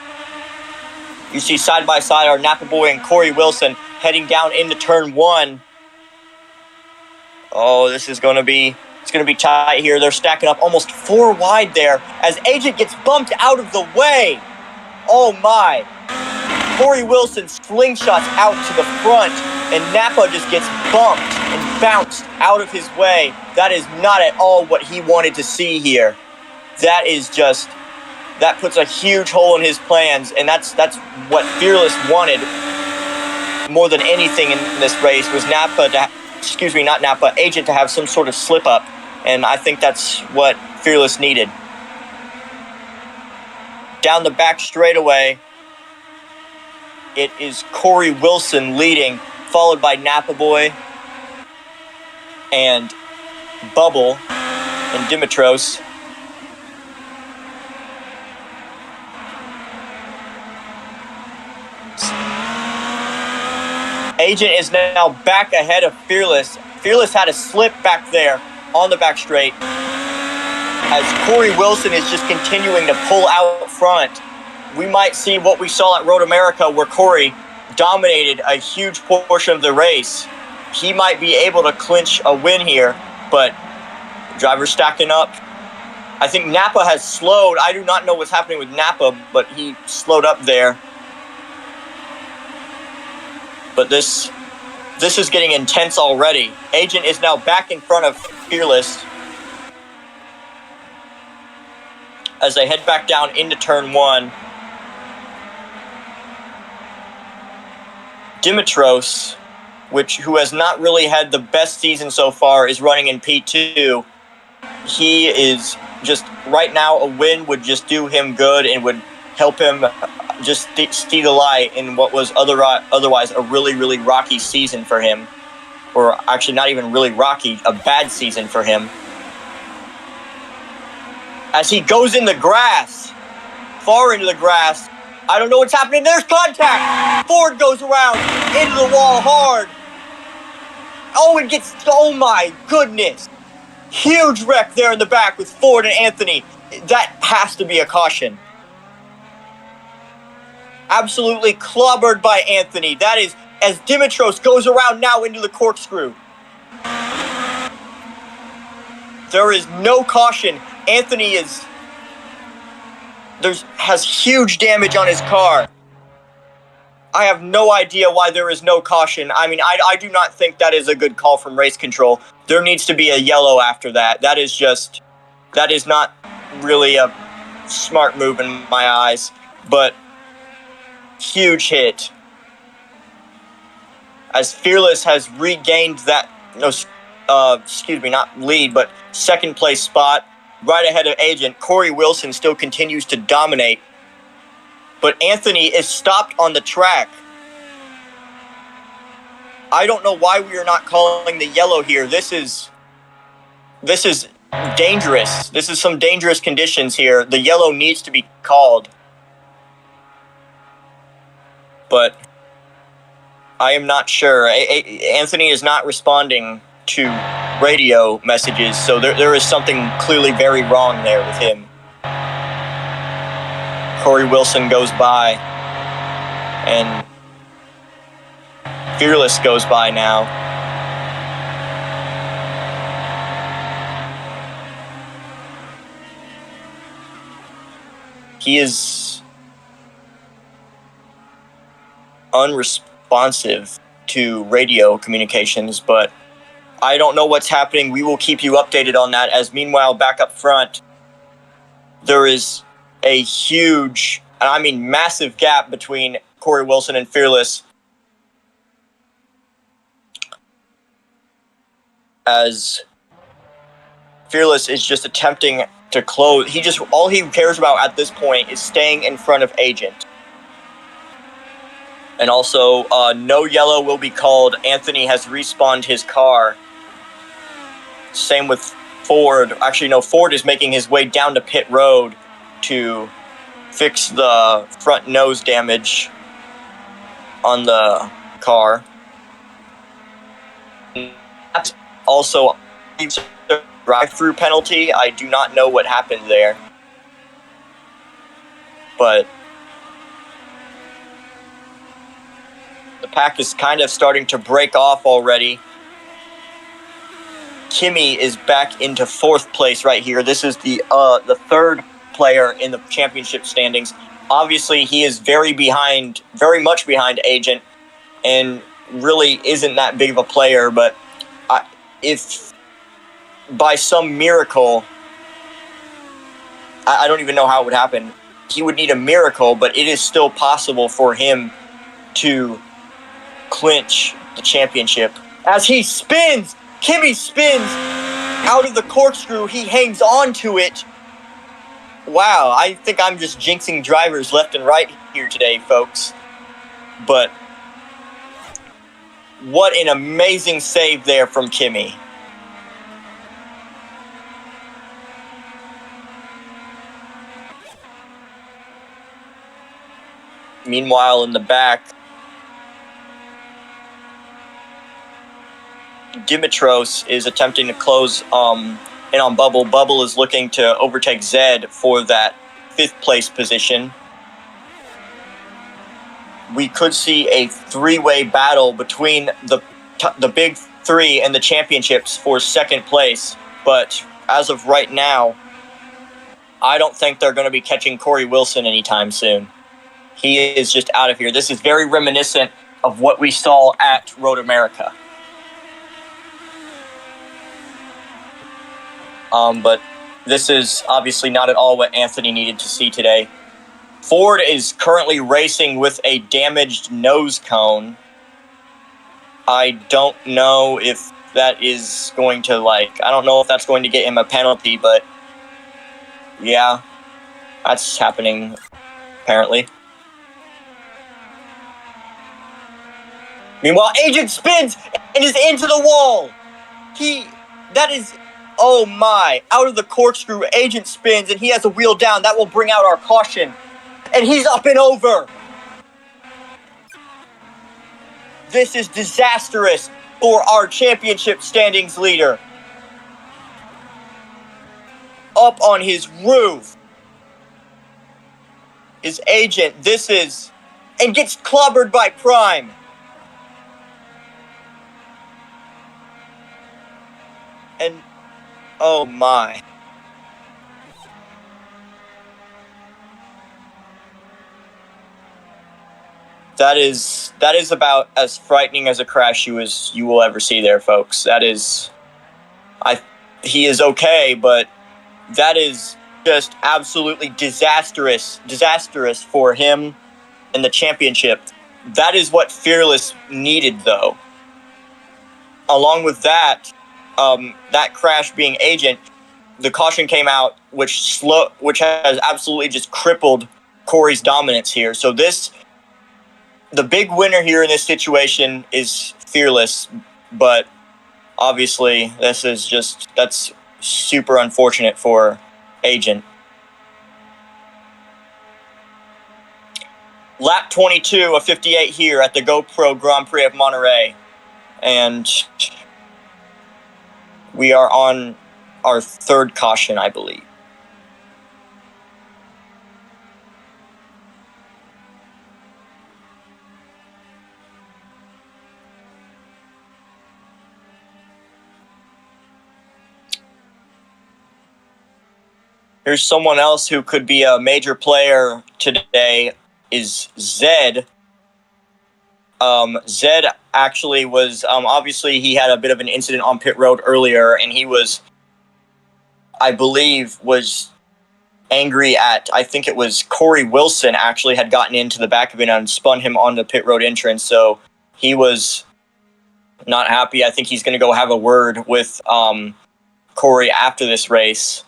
You see side by side our Napa boy and Corey Wilson heading down into turn 1. Oh, it's going to be tight here. They're stacking up almost 4 wide there as Agent gets bumped out of the way. Oh my. Corey Wilson slingshots out to the front, and Napa just gets bumped and bounced out of his way. That is not at all what he wanted to see here. That puts a huge hole in his plans, and that's what Fearless wanted more than anything in this race, was Agent to have some sort of slip up, and I think that's what Fearless needed. Down the back straightaway, it is Corey Wilson leading, followed by Napa Boy and Bubble and Dimitros. Agent is now back ahead of Fearless. Fearless had a slip back there on the back straight as Corey Wilson is just continuing to pull out front. We might see what we saw at Road America, where Corey dominated a huge portion of the race. He might be able to clinch a win here, but drivers stacking up. I think Napa has slowed. I do not know what's happening with Napa, but he slowed up there. But this is getting intense already. Agent is now back in front of Fearless as they head back down into turn 1. Dimitros, who has not really had the best season so far, is running in P2. He is just, right now, a win would just do him good and would help him just see the light in what was otherwise a really, really rocky season for him. Or actually not even really rocky, a bad season for him. As he goes in the grass, far into the grass, I don't know what's happening. There's contact. Ford goes around into the wall hard. Oh, it gets, oh my goodness. Huge wreck there in the back with Ford and Anthony. That has to be a caution. Absolutely clobbered by Anthony. That is, as Dimitros goes around now into the corkscrew. There is no caution. Anthony has huge damage on his car. I have no idea why there is no caution. I mean, I do not think that is a good call from race control. There needs to be a yellow after that. That is not really a smart move in my eyes. But huge hit. As Fearless has regained that, not lead, but second place spot, right ahead of Agent. Corey Wilson still continues to dominate. But Anthony is stopped on the track. I don't know why we are not calling the yellow here. This is dangerous. This is some dangerous conditions here. The yellow needs to be called. But I am not sure. Anthony is not responding to radio messages, so there is something clearly very wrong there with him. Corey Wilson goes by, and Fearless goes by now. He is unresponsive to radio communications, but I don't know what's happening. We will keep you updated on that, as meanwhile, back up front, there is a huge, and I mean massive gap between Corey Wilson and Fearless, as Fearless is just attempting to close. All he cares about at this point is staying in front of Agent. And also, no yellow will be called. Anthony has respawned his car. Same with Ford. Actually, no, Ford is making his way down to pit road to fix the front nose damage on the car. That's also a drive-through penalty. I do not know what happened there. But the pack is kind of starting to break off already. Kimi is back into fourth place right here. This is the third player in the championship standings. Obviously, he is very much behind Agent, and really isn't that big of a player. But if by some miracle, I don't even know how it would happen. He would need a miracle, but it is still possible for him to clinch the championship. As he spins, Kimi spins out of the corkscrew. He hangs on to it. Wow, I think I'm just jinxing drivers left and right here today, folks. But what an amazing save there from Kimi. Meanwhile, in the back, Dimitros is attempting to close in on Bubble. Bubble is looking to overtake Zed for that fifth place position. We could see a three-way battle between the big three and the championships for second place. But as of right now, I don't think they're going to be catching Corey Wilson anytime soon. He is just out of here. This is very reminiscent of what we saw at Road America. But this is obviously not at all what Anthony needed to see today. Ford is currently racing with a damaged nose cone. I don't know if that is going to, I don't know if that's going to get him a penalty, but yeah, that's happening, apparently. Meanwhile, Agent spins and is into the wall. Oh my, out of the corkscrew, Agent spins and he has a wheel down. That will bring out our caution. And he's up and over. This is disastrous for our championship standings leader. Up on his roof. His agent, and gets clobbered by Prime. And, oh my. That is about as frightening as a crash you will ever see there, folks. He is okay, but that is just absolutely disastrous for him and the championship. That is what Fearless needed, though. Along with that, that crash being agent, the caution came out, which has absolutely just crippled Corey's dominance here. So the big winner here in this situation is Fearless, but obviously that's super unfortunate for Agent. Lap 22 of 58 here at the GoPro Grand Prix of Monterey, and we are on our third caution, I believe. Here's someone else who could be a major player today is Zed. Zed actually was, obviously he had a bit of an incident on pit road earlier, and he was, I believe, was angry at, I think it was Corey Wilson actually had gotten into the back of it and spun him on the pit road entrance, so he was not happy. I think he's going to go have a word with Corey after this race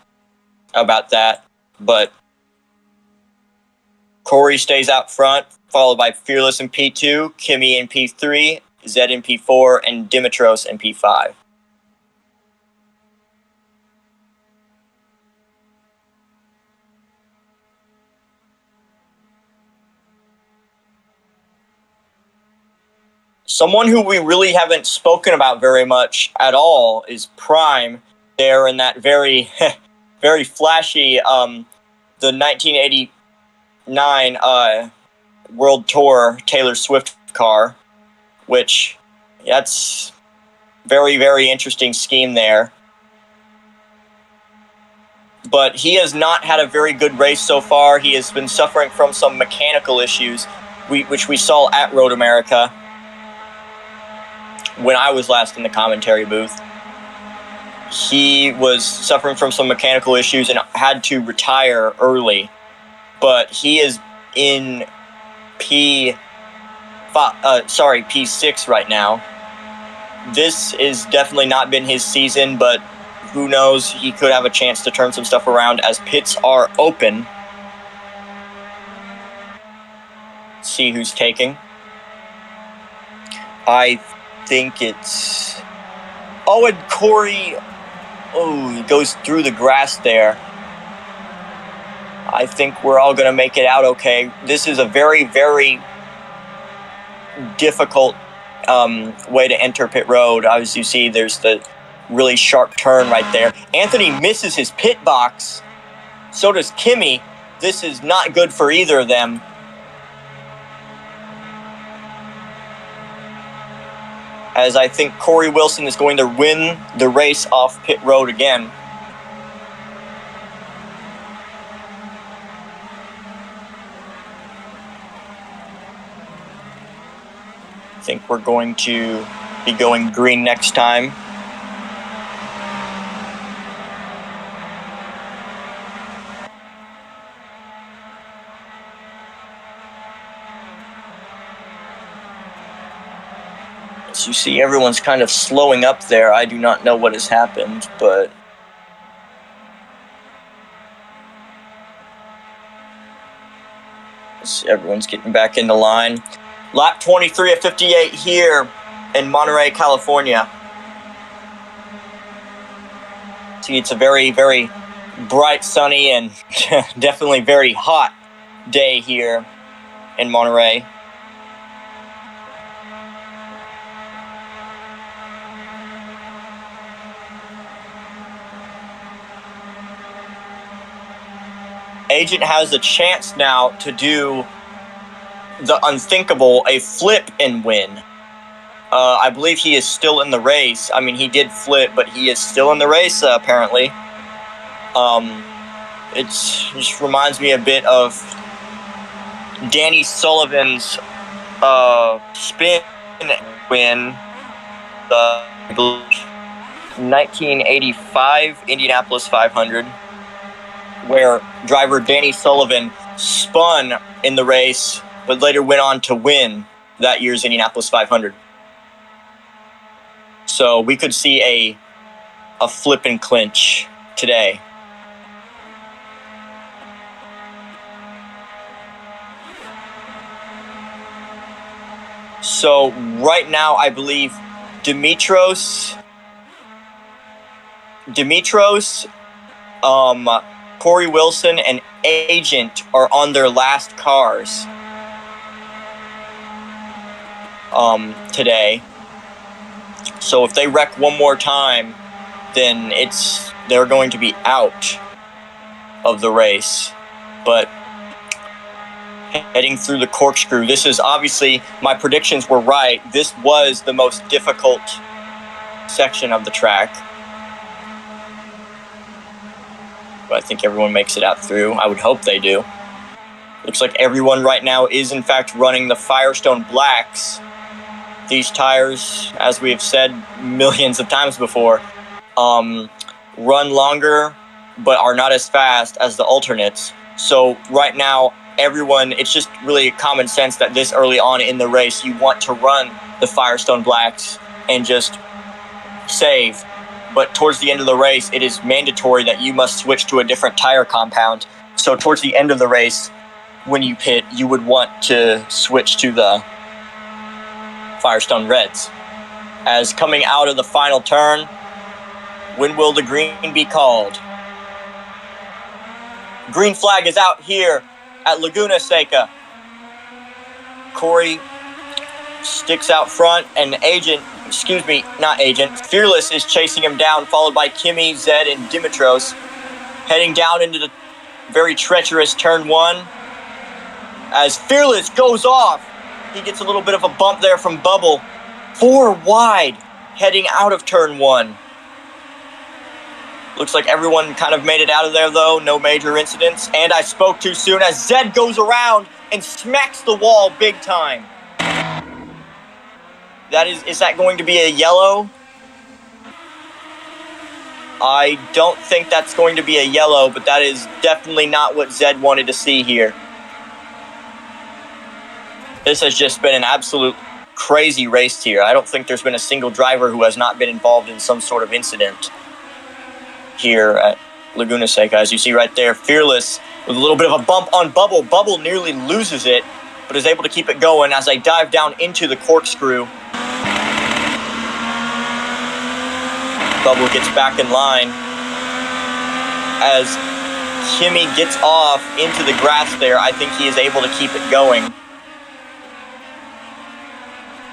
about that, but Corey stays out front, followed by Fearless in P2, Kimmy in P3, Zed in P4, and Dimitros in P5. Someone who we really haven't spoken about very much at all is Prime. There in that very very flashy, the 1989 World Tour Taylor Swift car, which that's very, very interesting scheme there. But he has not had a very good race so far. He has been suffering from some mechanical issues, which we saw at Road America when I was last in the commentary booth. He was suffering from some mechanical issues and had to retire early, but he is in P6 right now. This has definitely not been his season, but who knows? He could have a chance to turn some stuff around as pits are open. Let's see who's taking. I think it's... Oh, and Corey... Oh, he goes through the grass there. I think we're all going to make it out okay. This is a very, very difficult way to enter pit road. As you see, there's the really sharp turn right there. Anthony misses his pit box. So does Kimmy. This is not good for either of them. As I think Corey Wilson is going to win the race off pit road again. I think we're going to be going green next time. As you see, everyone's kind of slowing up there. I do not know what has happened, but everyone's getting back into line. Lap 23 of 58 here in Monterey, California. See, it's a very, very bright, sunny, and definitely very hot day here in Monterey. Agent has a chance now to do the unthinkable, a flip and win. I believe he is still in the race. I mean, he did flip, but he is still in the race, apparently. It just reminds me a bit of Danny Sullivan's spin win, the 1985 Indianapolis 500, where driver Danny Sullivan spun in the race, but later went on to win that year's Indianapolis 500. So we could see a flip and clinch today. So right now, I believe Dimitros, Corey Wilson, and Agent are on their last cars today. So if they wreck one more time, then they're going to be out of the race. But heading through the corkscrew, this is obviously, my predictions were right. This was the most difficult section of the track. But I think everyone makes it out through. I would hope they do. Looks like everyone right now is in fact running the Firestone Blacks. These tires, as we have said millions of times before, run longer but are not as fast as the alternates. So right now, everyone, it's just really common sense that this early on in the race, you want to run the Firestone Blacks and just save. But towards the end of the race, it is mandatory that you must switch to a different tire compound. So towards the end of the race, when you pit, you would want to switch to the Firestone Reds. As coming out of the final turn, when will the green be called? Green flag is out here at Laguna Seca. Corey sticks out front, and Fearless is chasing him down, followed by Kimmy, Zed, and Dimitros, heading down into the very treacherous turn one. As Fearless goes off, he gets a little bit of a bump there from Bubble. 4 wide, heading out of turn one. Looks like everyone kind of made it out of there, though. No major incidents. And I spoke too soon as Zed goes around and smacks the wall big time. Is that going to be a yellow? I don't think that's going to be a yellow, but that is definitely not what Zed wanted to see here. This has just been an absolute crazy race here. I don't think there's been a single driver who has not been involved in some sort of incident here at Laguna Seca. As you see right there, Fearless with a little bit of a bump on Bubble. Bubble nearly loses it, but is able to keep it going as I dive down into the corkscrew. Bubble gets back in line as Kimmy gets off into the grass there. I think he is able to keep it going.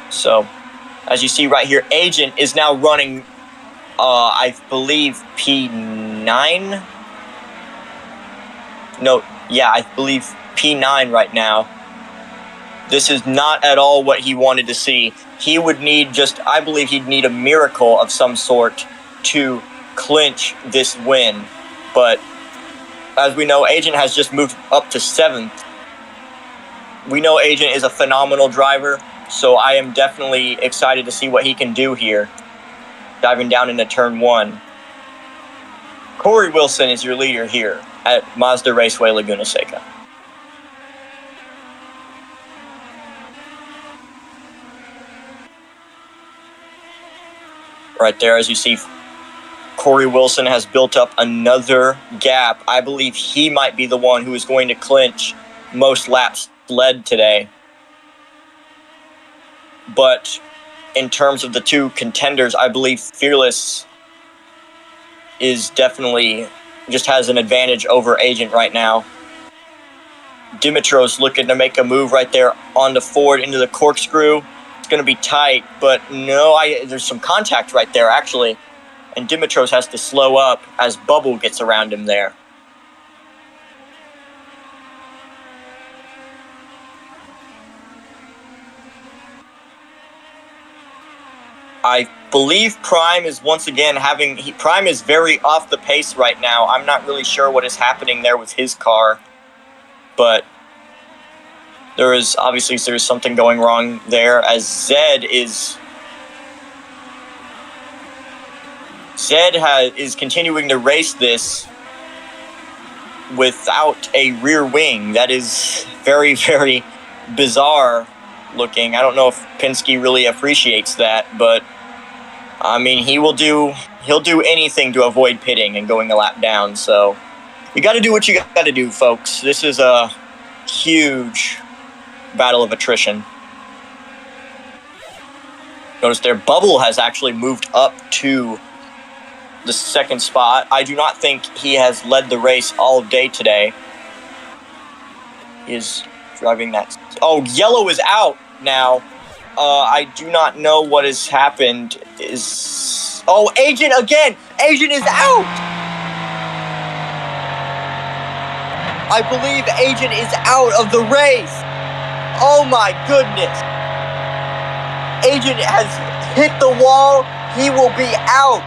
So, as you see right here, Agent is now running, I believe, P9? No, yeah, I believe P9 right now. This is not at all what he wanted to see. He would need I believe he'd need a miracle of some sort to clinch this win. But, as we know, Agent has just moved up to 7th. We know Agent is a phenomenal driver, so I am definitely excited to see what he can do here. Diving down into turn one. Corey Wilson is your leader here at Mazda Raceway Laguna Seca. Right there, as you see, Corey Wilson has built up another gap. I believe he might be the one who is going to clinch most laps led today. But in terms of the two contenders, I believe Fearless is definitely just has an advantage over Agent right now. Dimitros looking to make a move right there on the Ford into the corkscrew. It's going to be tight, but no, there's some contact right there, actually. And Dimitros has to slow up as Bubble gets around him there. I believe Prime is once again Prime is very off the pace right now. I'm not really sure what is happening there with his car, but there's something going wrong there as Zed is continuing to race this without a rear wing. That is very, very bizarre looking. I don't know if Penske really appreciates that, but I mean, he'll do anything to avoid pitting and going a lap down. So you got to do what you got to do, folks. This is a huge battle of attrition. Notice their Bubble has actually moved up to the second spot. I do not think he has led the race all day today. He is driving that. Oh, yellow is out now. I do not know what has happened. Agent again! Agent is out! I believe Agent is out of the race. Oh my goodness. Agent has hit the wall. He will be out.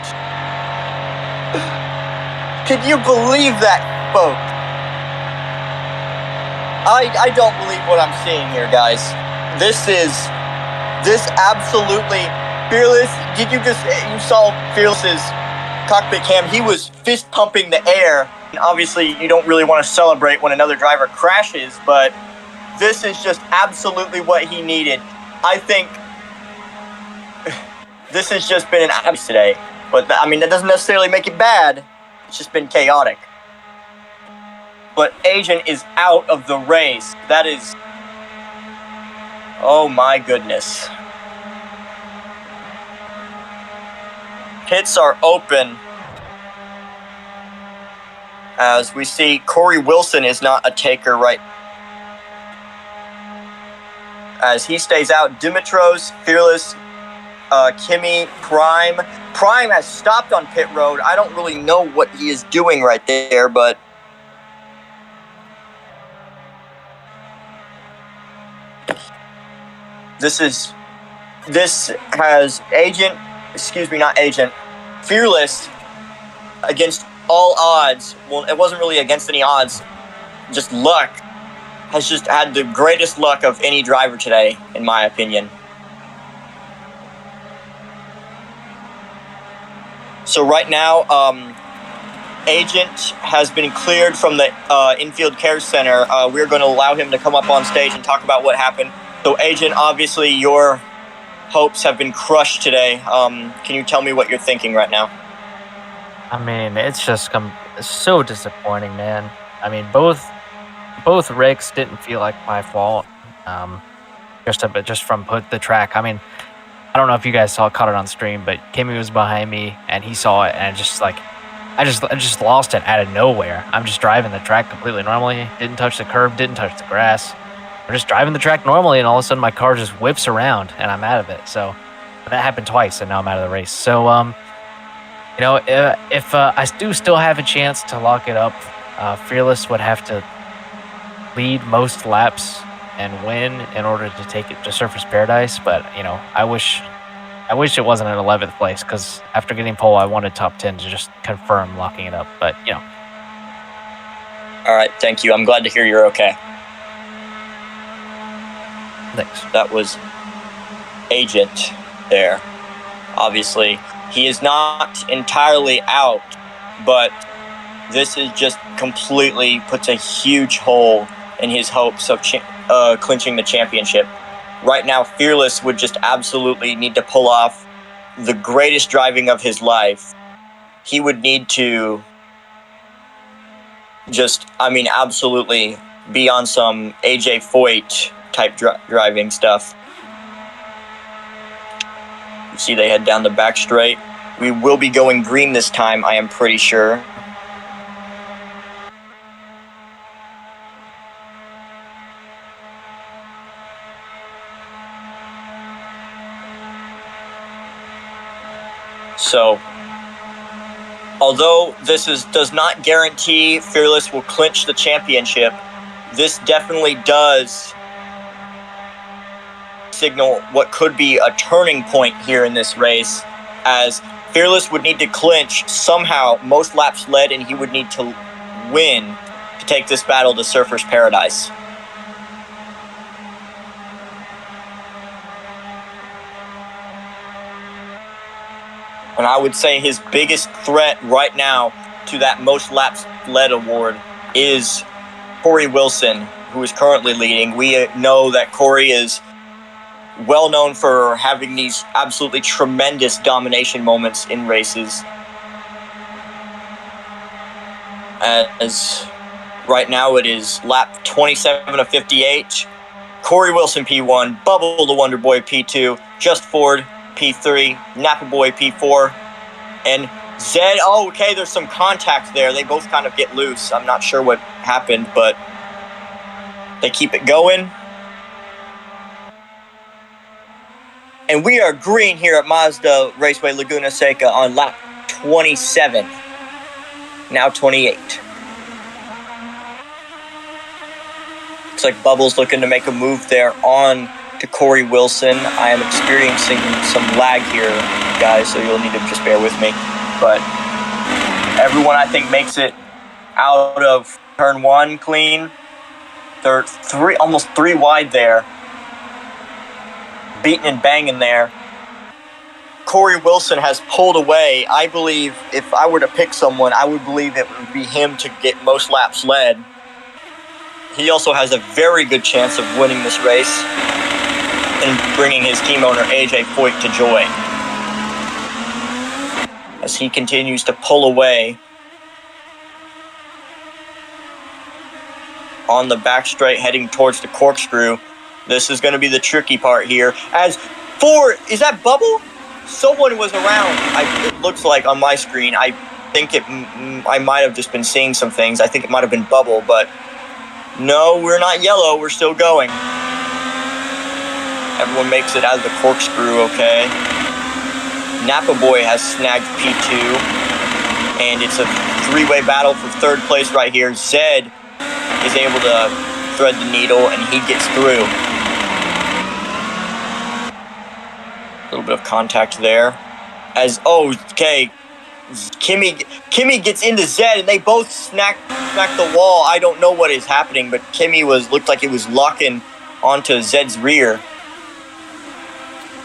Can you believe that, folks? I don't believe what I'm seeing here, guys. This absolutely Fearless. You saw Fearless's cockpit cam. He was fist pumping the air. And obviously, you don't really want to celebrate when another driver crashes, but this is just absolutely what he needed. I think this has just been an abs today. But, I mean, that doesn't necessarily make it bad. It's just been chaotic. But Agent is out of the race. That is... oh, my goodness. Pits are open. As we see, Corey Wilson is not a taker right. As he stays out, Dimitros, Fearless, Kimi, Prime. Prime has stopped on pit road. I don't really know what he is doing right there, but this has Fearless against all odds. Well, it wasn't really against any odds. Just luck. Has just had the greatest luck of any driver today, in my opinion. So right now, Agent has been cleared from the infield care center. We're going to allow him to come up on stage and talk about what happened. So Agent, obviously your hopes have been crushed today. Can you tell me what you're thinking right now? I mean, it's just so disappointing, man. I mean, both wrecks didn't feel like my fault. Just from the track. I mean, I don't know if you guys caught it on stream, but Kimmy was behind me and he saw it, and I just lost it out of nowhere. I'm just driving the track completely normally. Didn't touch the curb, didn't touch the grass. I'm just driving the track normally, and all of a sudden my car just whips around and I'm out of it. So that happened twice, and now I'm out of the race. So if I do still have a chance to lock it up, Fearless would have to lead most laps and win in order to take it to Surface Paradise. But I wish it wasn't an 11th place, because after getting pole, I wanted top 10 to just confirm locking it up. But All right, thank you. I'm glad to hear you're okay. Thanks. That was Agent there. Obviously, he is not entirely out, but this is just completely puts a huge hole in his hopes of clinching the championship. Right now, Fearless would just absolutely need to pull off the greatest driving of his life. He would need to absolutely be on some AJ Foyt type driving stuff. You see they head down the back straight. We will be going green this time, I am pretty sure. So, although this does not guarantee Fearless will clinch the championship, this definitely does signal what could be a turning point here in this race, as Fearless would need to clinch somehow most laps led, and he would need to win to take this battle to Surfer's Paradise. And I would say his biggest threat right now to that most laps led award is Corey Wilson, who is currently leading. We know that Corey is well known for having these absolutely tremendous domination moments in races. As right now it is lap 27 of 58. Corey Wilson P1, Bubble the Wonder Boy P2, Just Ford P3, Napa Boy P4, and Zed. Oh, okay, there's some contact there. They both kind of get loose. I'm not sure what happened, but they keep it going. And we are green here at Mazda Raceway Laguna Seca on lap 27. Now 28. Looks like Bubbles looking to make a move there on to Corey Wilson. I am experiencing some lag here, guys, so you'll need to just bear with me. But everyone, I think, makes it out of turn one clean. They're almost three wide there. Beating and banging there. Corey Wilson has pulled away. I believe if I were to pick someone, I would believe it would be him to get most laps led. He also has a very good chance of winning this race and bringing his team owner AJ Foyt to joy, as he continues to pull away on the back straight heading towards the corkscrew. This is going to be the tricky part here. As Ford, is that Bubble? Someone was around. It looks like on my screen. I think I might have just been seeing some things. I think it might have been Bubble, but no, we're not yellow. We're still going. Everyone makes it out of the corkscrew, okay. Napa Boy has snagged P2, and it's a three-way battle for third place right here. Zed is able to thread the needle, and he gets through. A little bit of contact there. Kimmy gets into Zed, and they both smack the wall. I don't know what is happening, but Kimmy looked like it was locking onto Zed's rear.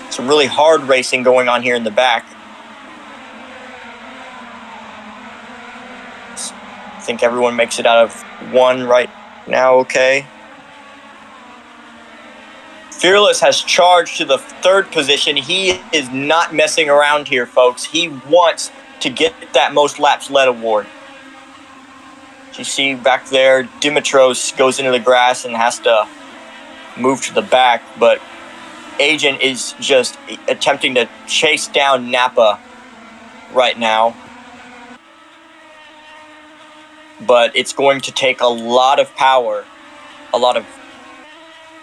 Some really hard racing going on here in the back. I think everyone makes it out of one right now, okay. Fearless has charged to the third position. He is not messing around here, folks. He wants to get that most laps led award. You see back there, Dimitros goes into the grass and has to move to the back, but Agent is just attempting to chase down Napa right now. But it's going to take a lot of power, a lot of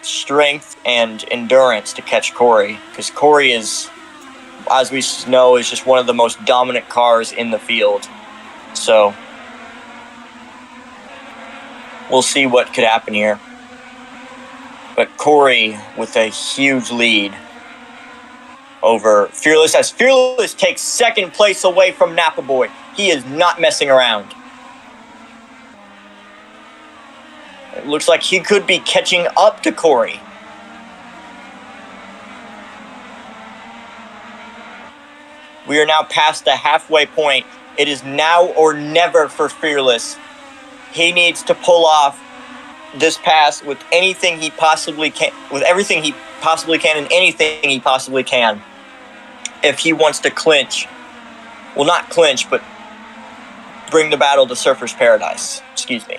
strength and endurance to catch Corey, because Corey is, as we know, is just one of the most dominant cars in the field. So we'll see what could happen here. But Corey with a huge lead over Fearless, as Fearless takes second place away from Napa Boy. He is not messing around. It looks like he could be catching up to Corey. We are now past the halfway point. It is now or never for Fearless. He needs to pull off this pass with anything he possibly can, with everything he possibly can and anything he possibly can, if he wants to clinch. Well, not clinch, but bring the battle to Surfer's Paradise. Excuse me.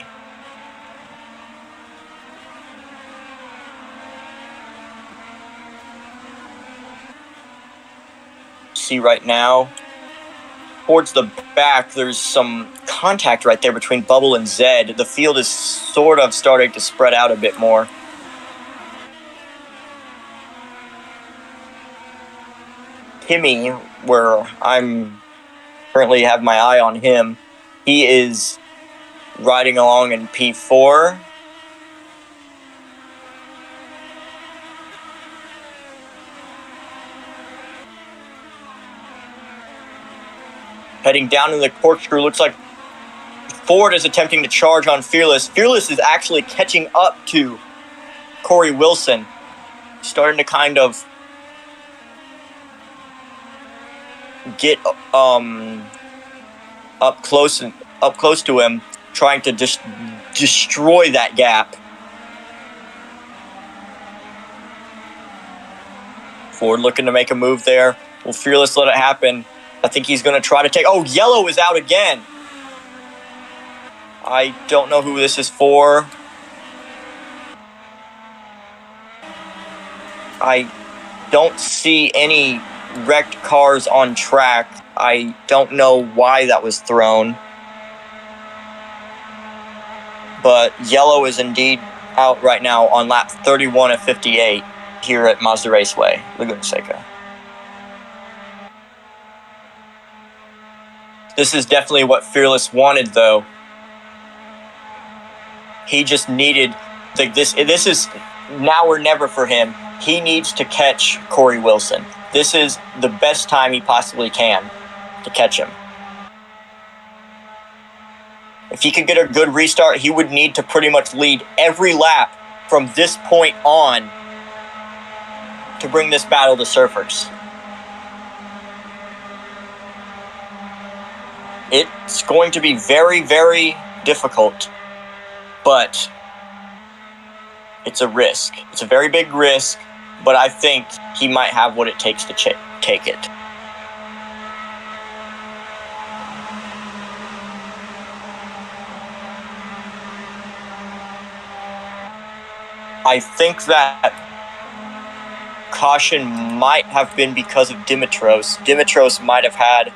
See right now, towards the back, there's some contact right there between Bubble and Zed. The field is sort of starting to spread out a bit more. Kimi, where I'm currently have my eye on him. He is riding along in P4. Heading down in the corkscrew, looks like Ford is attempting to charge on Fearless. Fearless is actually catching up to Corey Wilson, starting to kind of get up close to him, trying to just destroy that gap. Ford looking to make a move there. Will Fearless let it happen? I think he's going to try to take... Oh, yellow is out again. I don't know who this is for. I don't see any wrecked cars on track. I don't know why that was thrown. But yellow is indeed out right now on lap 31 of 58 here at Mazda Raceway, Laguna Seca. This is definitely what Fearless wanted, though. He just needed this is now or never for him. He needs to catch Corey Wilson. This is the best time he possibly can to catch him. If he could get a good restart, he would need to pretty much lead every lap from this point on to bring this battle to surfers. It's going to be very, very difficult, but it's a risk. It's a very big risk, but I think he might have what it takes to take it. I think that caution might have been because of Dimitros. Dimitros might have had,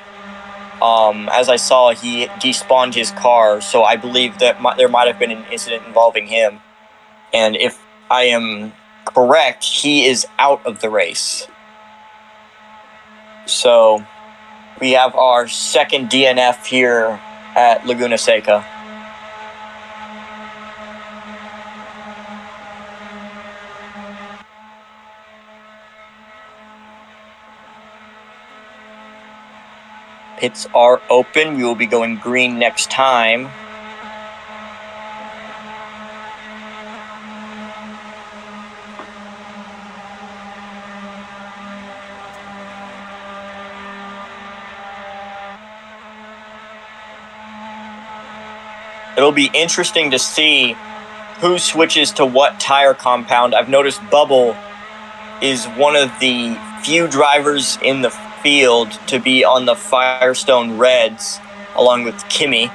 as I saw, he despawned his car, so I believe that there might have been an incident involving him. And if I am correct, he is out of the race. So we have our second DNF here at Laguna Seca. Pits are open. We will be going green next time. It'll be interesting to see who switches to what tire compound. I've noticed Bubble is one of the few drivers in the field to be on the Firestone Reds along with Kimi.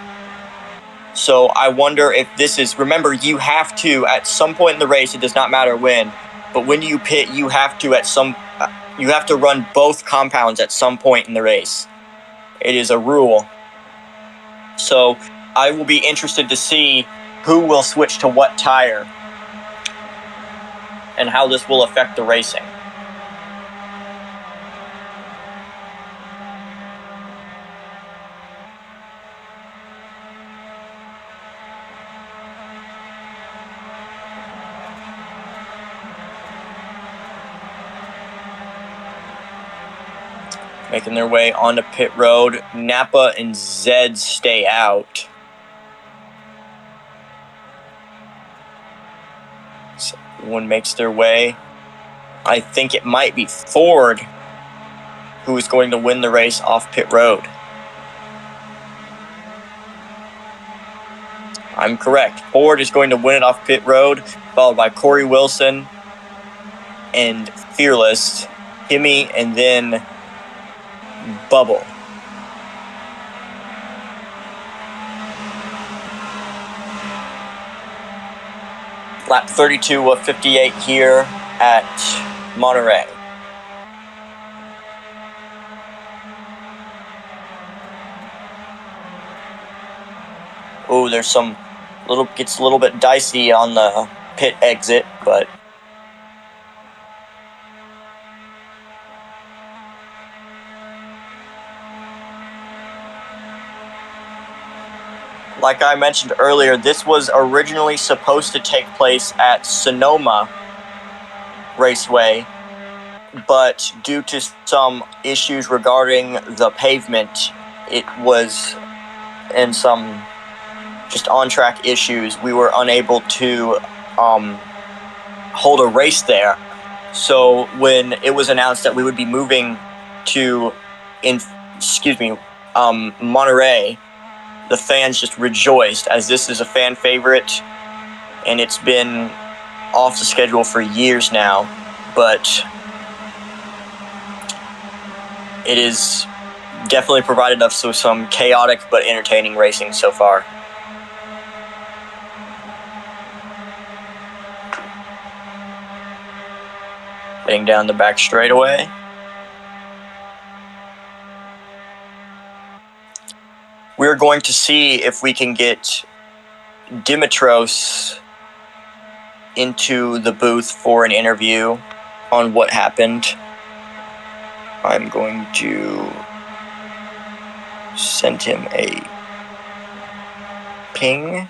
So I wonder if this is... Remember, you have to, at some point in the race, it does not matter when, but when you pit, you have to run both compounds at some point in the race. It is a rule. So I will be interested to see who will switch to what tire and how this will affect the racing. Making their way onto pit road. Napa and Zed stay out. So everyone makes their way. I think it might be Ford who is going to win the race off pit road. I'm correct. Ford is going to win it off pit road, followed by Corey Wilson and Fearless, Kimi, and then Bubble. Lap 32 of 58 here at Monterey. Oh, there's gets a little bit dicey on the pit exit, but like I mentioned earlier, this was originally supposed to take place at Sonoma Raceway, but due to some issues regarding the pavement, it was, and some just on-track issues, we were unable to hold a race there. So when it was announced that we would be moving to Monterey, the fans just rejoiced, as this is a fan favorite and it's been off the schedule for years now, but it is definitely provided us with some chaotic but entertaining racing so far. Heading down the back straightaway. We're going to see if we can get Dimitros into the booth for an interview on what happened. I'm going to send him a ping.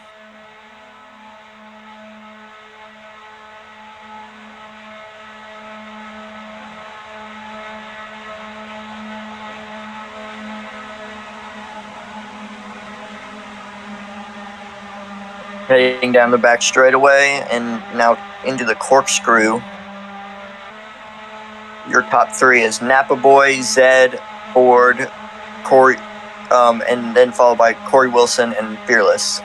Heading down the back straightaway and now into the corkscrew. Your top three is Napa Boy, Zed, Ford, Corey, and then followed by Corey Wilson and Fearless.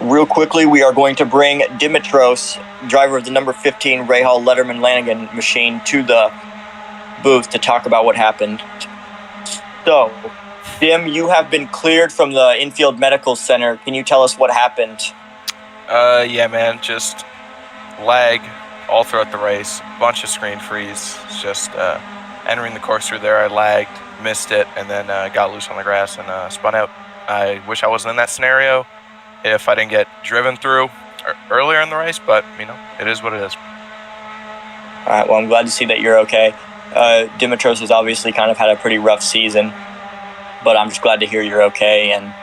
Real quickly, we are going to bring Dimitros, driver of the number 15 Rahal Letterman Lanigan machine, to the booth to talk about what happened. So, Dim, you have been cleared from the infield medical center. Can you tell us what happened? Yeah, man, just lag all throughout the race. Bunch of screen freeze. It's just entering the corkscrew there, I lagged, missed it, and then got loose on the grass and spun out. I wish I wasn't in that scenario if I didn't get driven through earlier in the race, but, you know, it is what it is. All right, well, I'm glad to see that you're okay. Dimitros has obviously kind of had a pretty rough season, but I'm just glad to hear you're okay, and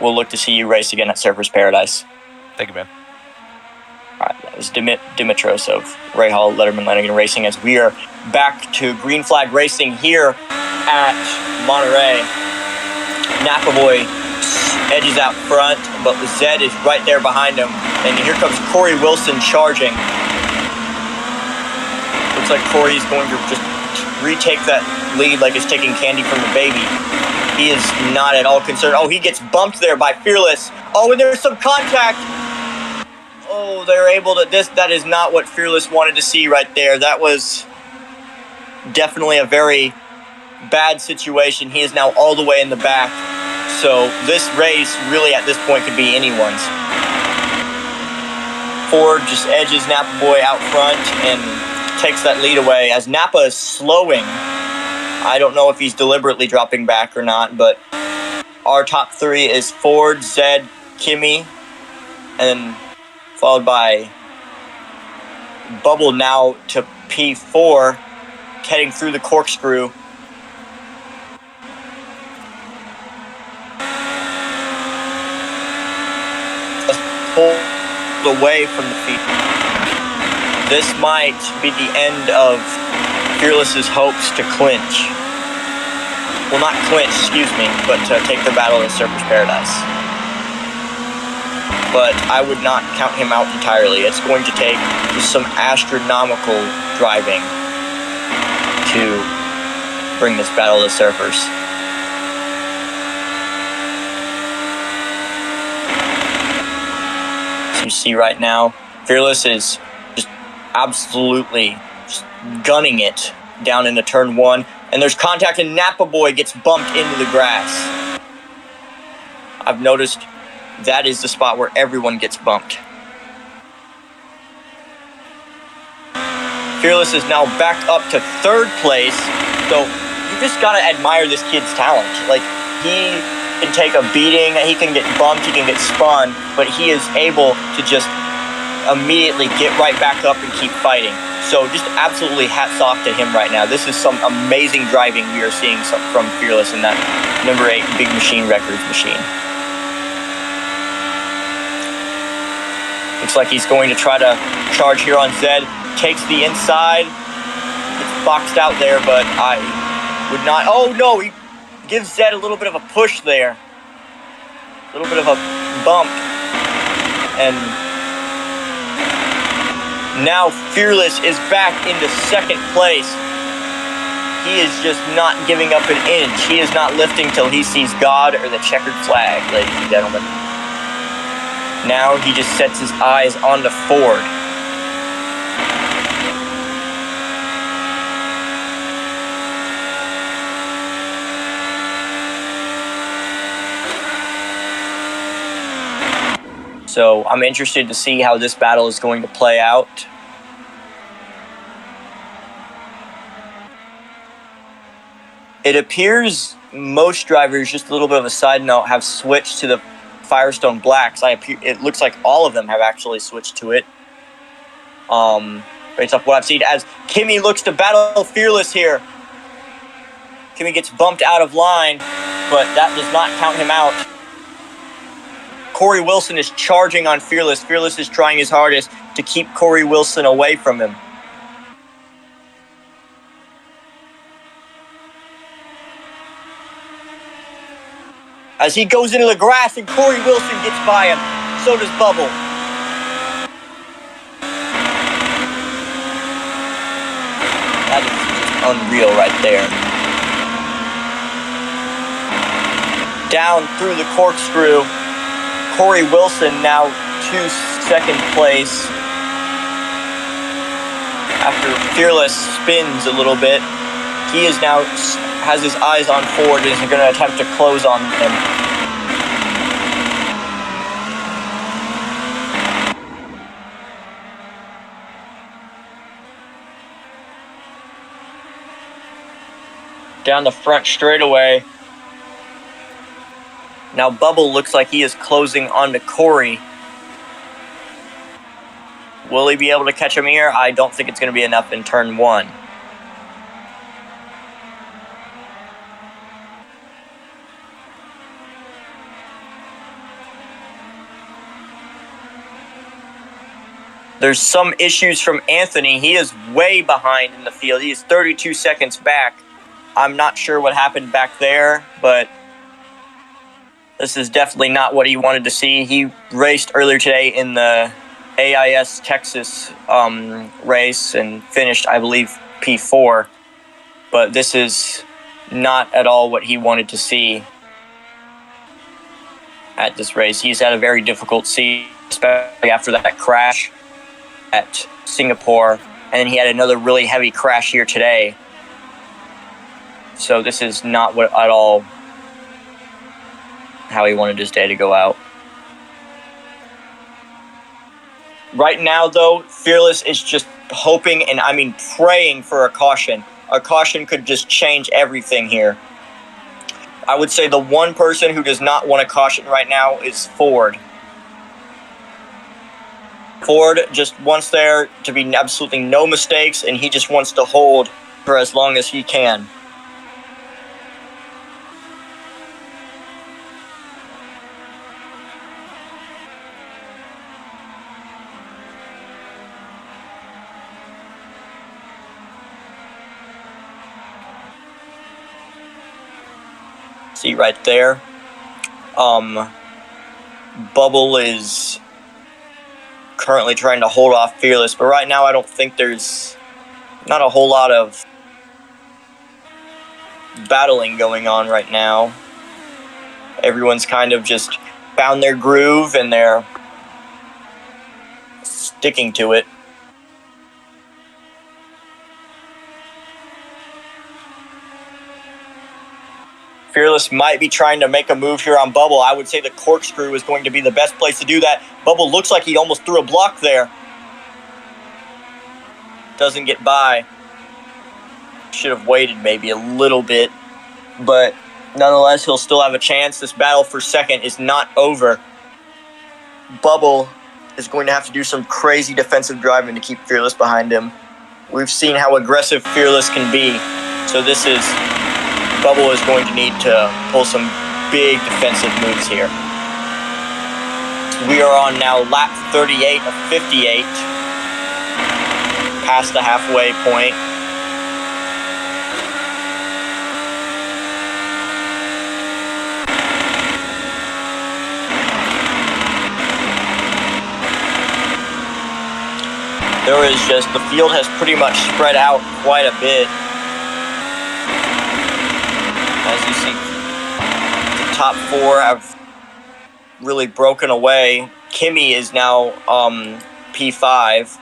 we'll look to see you race again at Surfers Paradise. Thank you, man. All right, that was Dimitros of Rahal Letterman Lanigan Racing, as we are back to Green Flag Racing here at Monterey. Napa Boy edges out front, but Zed is right there behind him, and here comes Corey Wilson charging. Looks like Corey's going to just retake that lead like it's taking candy from a baby. He is not at all concerned. Oh, he gets bumped there by Fearless. Oh, and there's some contact. Oh, they're able to... That is not what Fearless wanted to see right there. That was definitely a very bad situation. He is now all the way in the back. So this race really at this point could be anyone's. Ford just edges Napa Boy out front and takes that lead away as Napa is slowing. I don't know if he's deliberately dropping back or not, but our top three is Ford, Zed, Kimmy, and followed by Bubble now to P4, heading through the corkscrew. Pulled away from the feet. This might be the end of Fearless's hopes to clinch. Well, not clinch, excuse me, but to take the battle in Surfers Paradise. But I would not count him out entirely. It's going to take just some astronomical driving to bring this battle to Surfers. As you see right now, Fearless is just absolutely just gunning it down into turn one, and there's contact, and Napa Boy gets bumped into the grass. I've noticed that is the spot where everyone gets bumped. Fearless is now back up to third place, so you just gotta admire this kid's talent. Like, he can take a beating, he can get bumped, he can get spun, but he is able to just immediately get right back up and keep fighting. So just absolutely hats off to him right now. This is some amazing driving we are seeing from Fearless in that number 8 Big Machine Records machine. Looks like he's going to try to charge here on Zed. Takes the inside. It's boxed out there, but I would not. Oh no, he gives Zed a little bit of a push there. A little bit of a bump. And now Fearless is back into second place. He is just not giving up an inch. He is not lifting till he sees God or the checkered flag, ladies and gentlemen. Now he just sets his eyes on the Ford. So I'm interested to see how this battle is going to play out. It appears most drivers, just a little bit of a side note, have switched to the Firestone Blacks. It looks like all of them have actually switched to it. Based off what I've seen, as Kimmy looks to battle Fearless here. Kimmy gets bumped out of line, but that does not count him out. Corey Wilson is charging on Fearless. Fearless is trying his hardest to keep Corey Wilson away from him. As he goes into the grass and Corey Wilson gets by him, so does Bubble. That is just unreal right there. Down through the corkscrew, Corey Wilson now to second place. After Fearless spins a little bit, he is now has his eyes on Ford and is going to attempt to close on him. Down the front straightaway. Now Bubble looks like he is closing onto Corey. Will he be able to catch him here? I don't think it's going to be enough in turn 1. There's some issues from Anthony. He is way behind in the field. He is 32 seconds back. I'm not sure what happened back there, but this is definitely not what he wanted to see. He raced earlier today in the AIS Texas race and finished, I believe, P4. But this is not at all what he wanted to see at this race. He's had a very difficult season, especially after that crash at Singapore, and then he had another really heavy crash here today. So this is not what at all how he wanted his day to go out. Right now, though, Fearless is just hoping, and I mean praying for a caution. A caution could just change everything here. I would say the one person who does not want a caution right now is Ford. Ford just wants there to be absolutely no mistakes, and he just wants to hold for as long as he can. See right there. Bubble is currently trying to hold off Fearless, but right now I don't think there's not a whole lot of battling going on right now. Everyone's kind of just found their groove and they're sticking to it. Fearless might be trying to make a move here on Bubble. I would say the corkscrew is going to be the best place to do that. Bubble looks like he almost threw a block there. Doesn't get by. Should have waited maybe a little bit. But nonetheless, he'll still have a chance. This battle for second is not over. Bubble is going to have to do some crazy defensive driving to keep Fearless behind him. We've seen how aggressive Fearless can be, so Bubble is going to need to pull some big defensive moves here. We are on now lap 38 of 58, past the halfway point. The field has pretty much spread out quite a bit. As you see, the top four have really broken away. Kimi is now P5.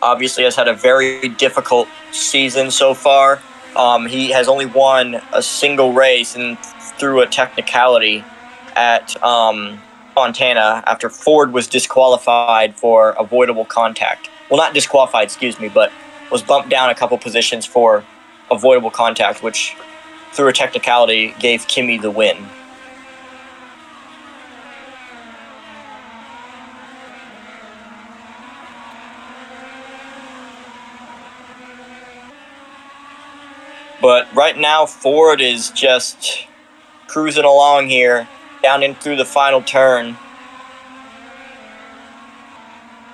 Obviously has had a very difficult season so far. He has only won a single race and through a technicality at Montana after Ford was disqualified for avoidable contact. Well, not disqualified, excuse me, but was bumped down a couple positions for avoidable contact, which through a technicality gave Kimi the win. But right now, Ford is just cruising along here, down in through the final turn.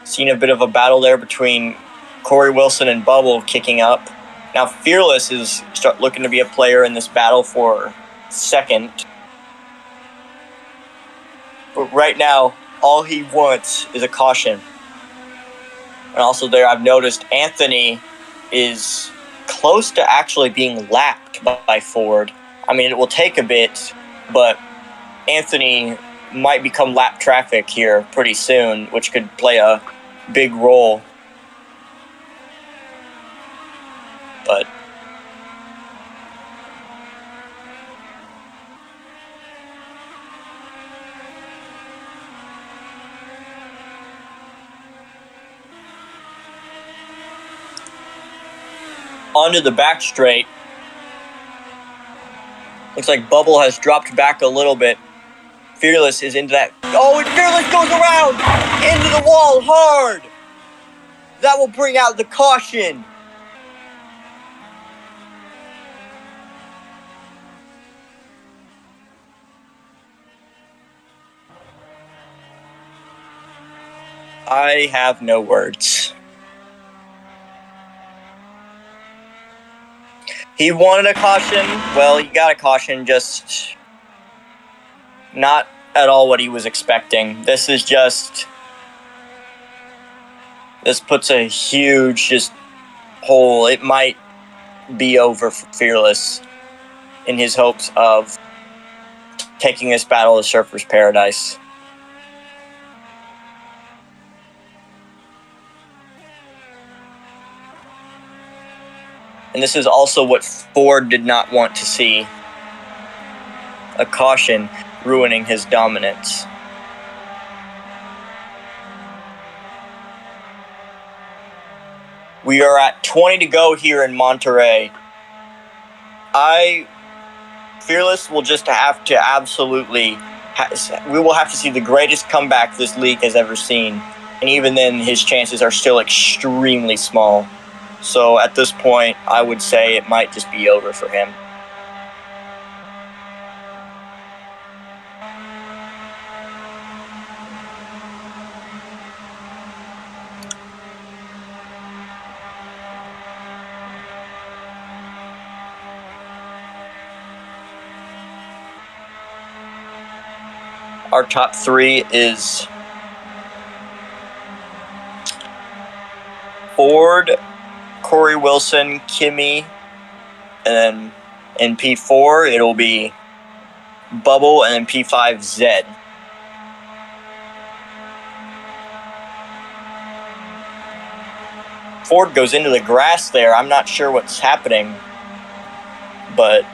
Seen a bit of a battle there between Corey Wilson and Bubble kicking up. Now Fearless is looking to be a player in this battle for second. But right now, all he wants is a caution. And also there, I've noticed Anthony is close to actually being lapped by Ford. I mean, it will take a bit, but Anthony might become lap traffic here pretty soon, which could play a big role. But onto the back straight. Looks like Bubble has dropped back a little bit. Fearless is into that. Oh, and Fearless goes around into the wall hard. That will bring out the caution. I have no words. He wanted a caution. Well, he got a caution, just not at all what he was expecting. This puts a huge hole. It might be over for Fearless in his hopes of taking this battle to Surfer's Paradise. And this is also what Ford did not want to see. A caution ruining his dominance. We are at 20 to go here in Monterey. Fearless will just have to we will have to see the greatest comeback this league has ever seen. And even then, his chances are still extremely small. So at this point, I would say it might just be over for him. Our top three is Ford, Corey Wilson, Kimi, and then in P4 it'll be Bubble, and then P5 Zed. Ford goes into the grass there. I'm not sure what's happening, but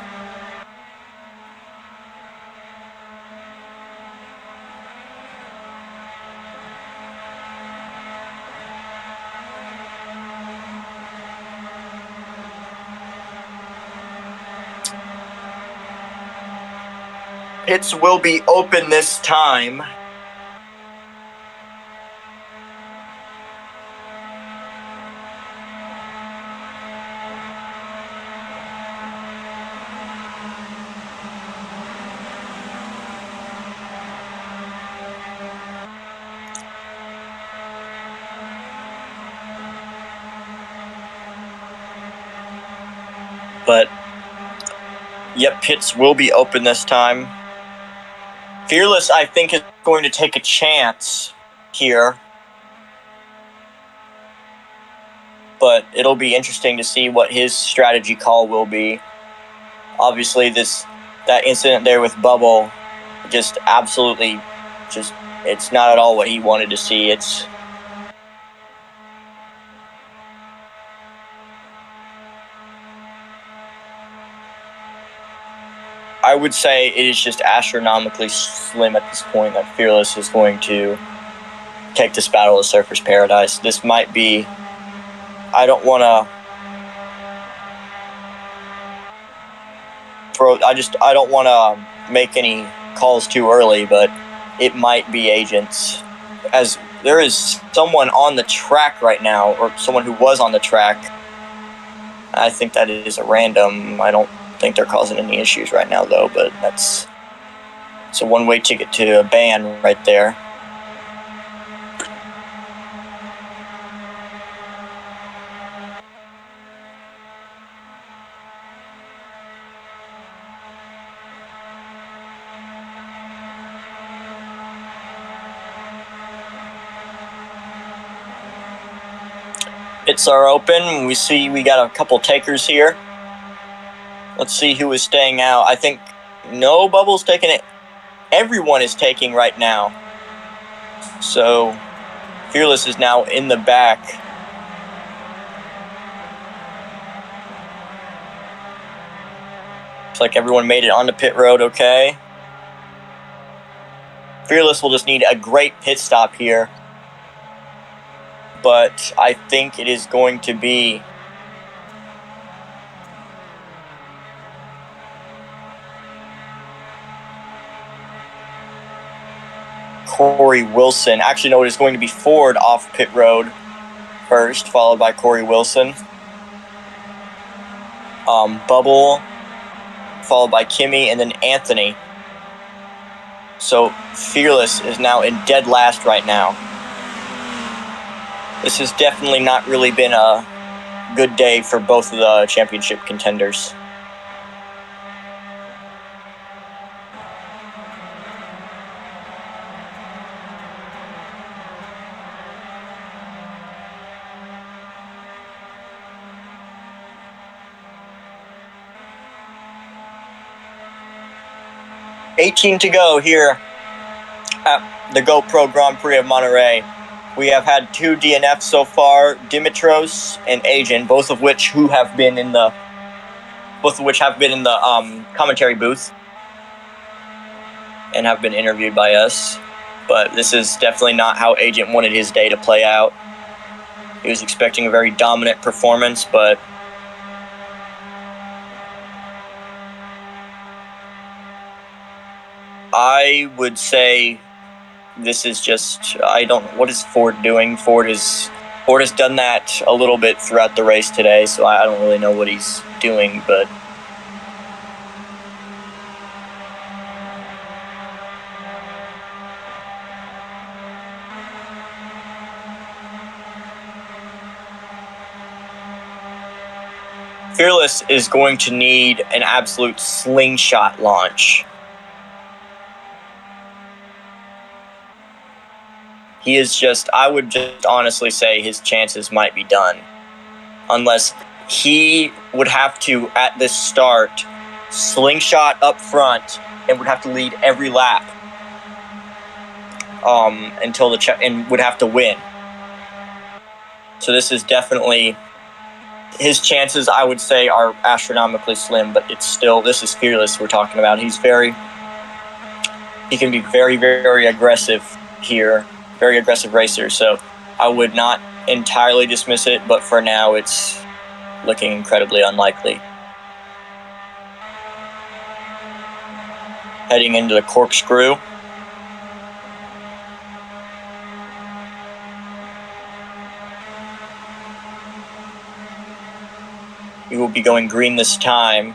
pits will be open this time. But, yep, pits will be open this time. Fearless, I think, is going to take a chance here. But it'll be interesting to see what his strategy call will be. Obviously, that incident there with Bubble, just absolutely, it's not at all what he wanted to see. I would say it is just astronomically slim at this point that Fearless is going to take this battle of Surfer's Paradise. This might be, I don't want to make any calls too early, but it might be Agents, as there is someone on the track right now, or someone who was on the track. I think that is a random. I don't think they're causing any issues right now, though, but it's a one-way ticket to a ban right there. Pits are open. We got a couple takers here. Let's see who is staying out. I think no Bubble's taking it. Everyone is taking right now. So Fearless is now in the back. Looks like everyone made it onto pit road okay. Fearless will just need a great pit stop here. But I think it is going to be Corey Wilson. Actually, no, it is going to be Ford off pit road first, followed by Corey Wilson. Bubble, followed by Kimmy, and then Anthony. So Fearless is now in dead last right now. This has definitely not really been a good day for both of the championship contenders. $18 to go here at the GoPro Grand Prix of Monterey. We have had 2 DNFs so far, Dimitros and Agent, both of which have been in the commentary booth and have been interviewed by us. But this is definitely not how Agent wanted his day to play out. He was expecting a very dominant performance, but I would say this is just, what is Ford doing? Ford has done that a little bit throughout the race today, so I don't really know what he's doing, but Fearless is going to need an absolute slingshot launch. He is just, I would just honestly say his chances might be done. Unless he would have to, at this start, slingshot up front and would have to lead every lap until and would have to win. So this is definitely, his chances, I would say, are astronomically slim, but it's still, this is Fearless we're talking about. He can be very, very aggressive here. Very aggressive racer, so I would not entirely dismiss it, but for now it's looking incredibly unlikely. Heading into the corkscrew. He will be going green this time.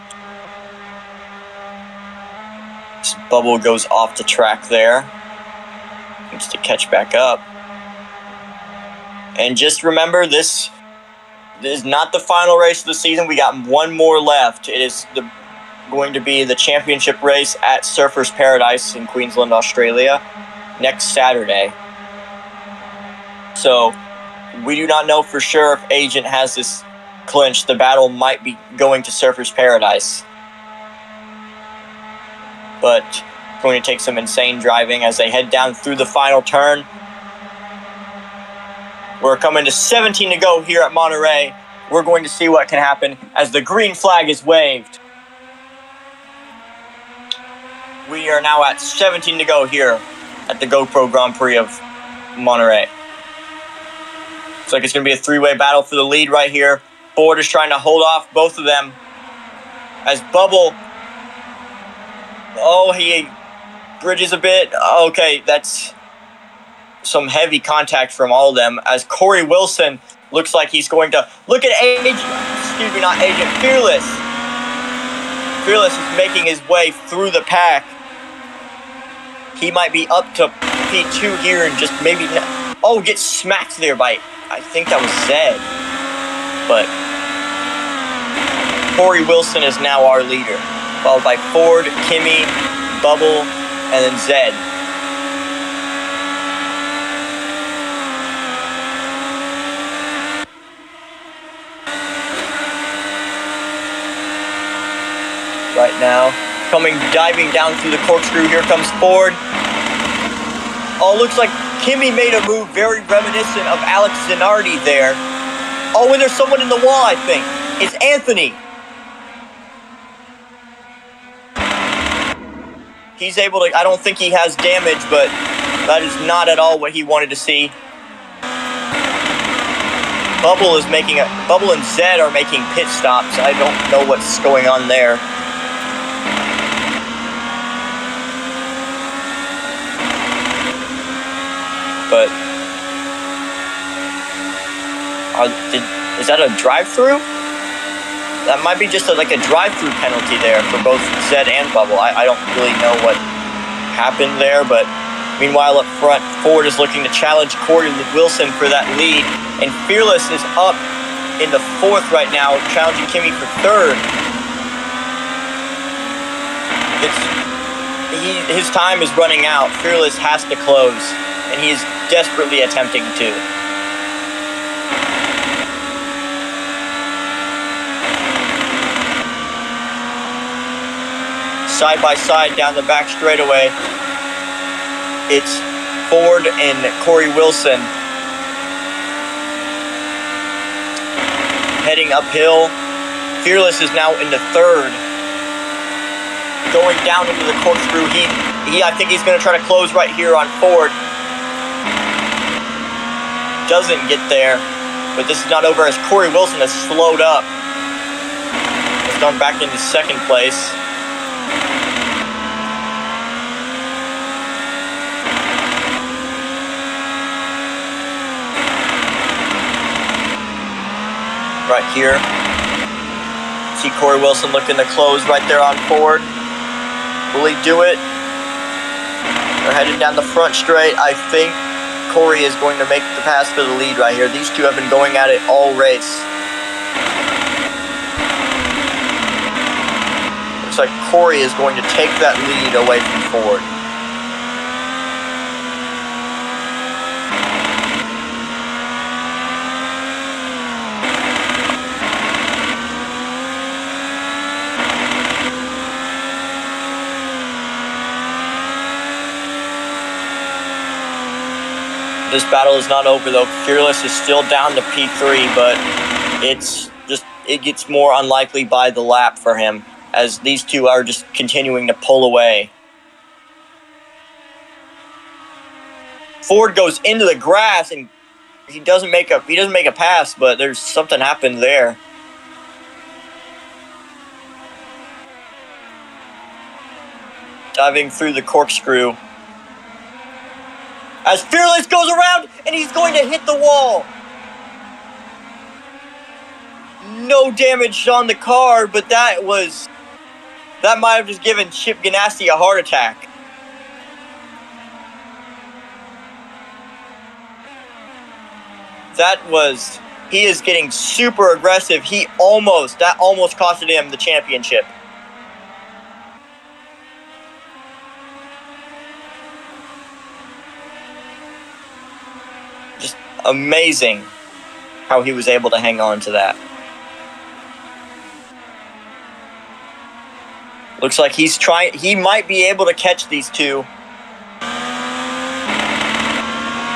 This Bubble goes off the track there. Needs to catch back up. And just remember, this This is not the final race of the season. We got one more left. It is going to be the championship race at Surfers Paradise in Queensland, Australia, next Saturday. So we do not know for sure if Agent has this clinched. The battle might be going to Surfers Paradise. But it's going to take some insane driving as they head down through the final turn. We're coming to 17 to go here at Monterey. We're going to see what can happen as the green flag is waved. We are now at 17 to go here at the GoPro Grand Prix of Monterey. Looks like it's going to be a three-way battle for the lead right here. Ford is trying to hold off both of them as Bubble... Oh, he bridges a bit. Okay, that's some heavy contact from all of them as Corey Wilson looks like he's going to look at Agent. Excuse me, not Agent. Fearless. Fearless is making his way through the pack. He might be up to P2 here and just maybe... Oh, gets smacked there by... I think that was Zed. But Corey Wilson is now our leader, followed by Ford, Kimmy, Bubble, and then Zed. Right now, diving down through the corkscrew, here comes Ford. Oh, looks like Kimmy made a move very reminiscent of Alex Zanardi there. Oh, and there's someone in the wall, I think. It's Anthony. He's able to, I don't think he has damage, but that is not at all what he wanted to see. Bubble and Zed are making pit stops. I don't know what's going on there. But is that a drive-through? That might be just like a drive-through penalty there for both Zed and Bubble. I don't really know what happened there, but meanwhile up front, Ford is looking to challenge Corey Wilson for that lead, and Fearless is up in the fourth right now, challenging Kimmy for third. His time is running out. Fearless has to close, and he is desperately attempting to. Side by side down the back straightaway, it's Ford and Corey Wilson heading uphill. Fearless is now into third, going down into the corkscrew. I think he's going to try to close right here on Ford. Doesn't get there, but this is not over as Corey Wilson has slowed up. He's gone back into second place. Right here. See Corey Wilson looking to close right there on Ford. Will he do it? They're heading down the front straight. I think Corey is going to make the pass for the lead right here. These two have been going at it all race. Looks like Corey is going to take that lead away from Ford. This battle is not over though. Fearless is still down to P3, but it gets more unlikely by the lap for him as these two are just continuing to pull away. Ford goes into the grass and he doesn't make a pass, but there's something happened there. Diving through the corkscrew. As Fearless goes around, and he's going to hit the wall. No damage on the car, but that might have just given Chip Ganassi a heart attack. He is getting super aggressive. That almost costed him the championship. Just amazing how he was able to hang on to that. Looks like he might be able to catch these two.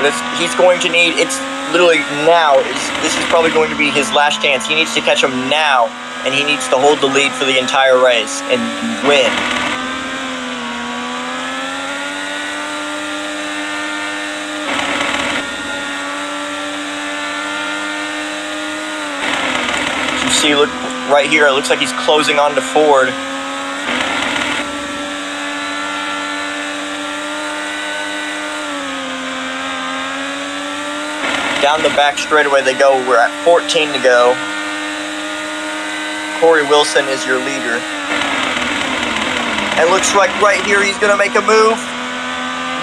But he's going to need, it's literally now, this is probably going to be his last chance. He needs to catch him now, and he needs to hold the lead for the entire race and win. You see, look right here, it looks like he's closing on to Ford. Down the back straightaway they go. We're at 14 to go. Corey Wilson is your leader. It looks like right here he's going to make a move.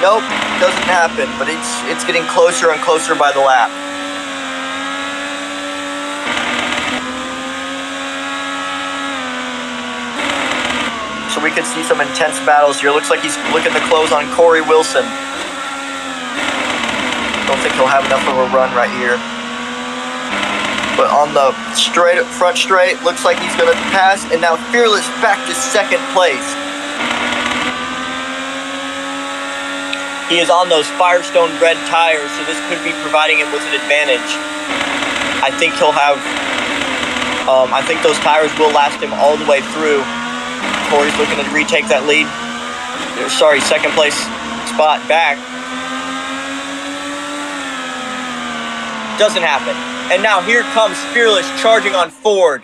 Nope, doesn't happen, but it's getting closer and closer by the lap. So we could see some intense battles here. Looks like he's looking to close on Corey Wilson. Don't think he'll have enough of a run right here. But on the front straight, looks like he's going to pass. And now Fearless back to second place. He is on those Firestone red tires, so this could be providing him with an advantage. I think he'll have, I think those tires will last him all the way through. Corey's looking to retake that lead. Sorry, second place spot back. Doesn't happen. And now here comes Fearless charging on Ford.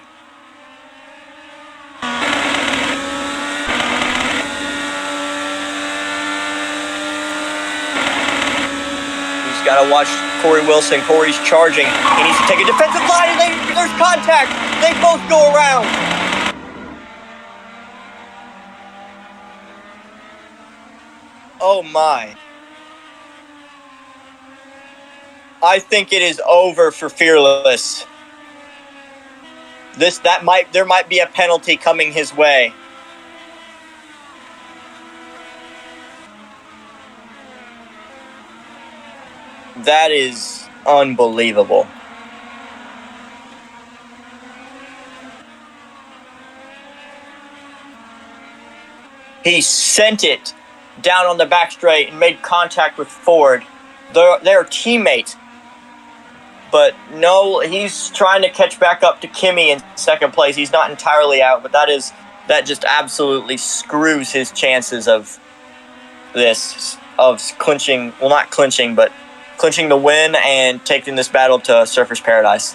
He's got to watch Corey Wilson. Corey's charging. He needs to take a defensive line, and there's contact. They both go around. Oh my. I think it is over for Fearless. There might be a penalty coming his way. That is unbelievable. He sent it down on the back straight and made contact with Ford. They're teammates. But no, he's trying to catch back up to Kimi in second place. He's not entirely out, but that just absolutely screws his chances of clinching, well, not clinching, but clinching the win and taking this battle to Surfers Paradise.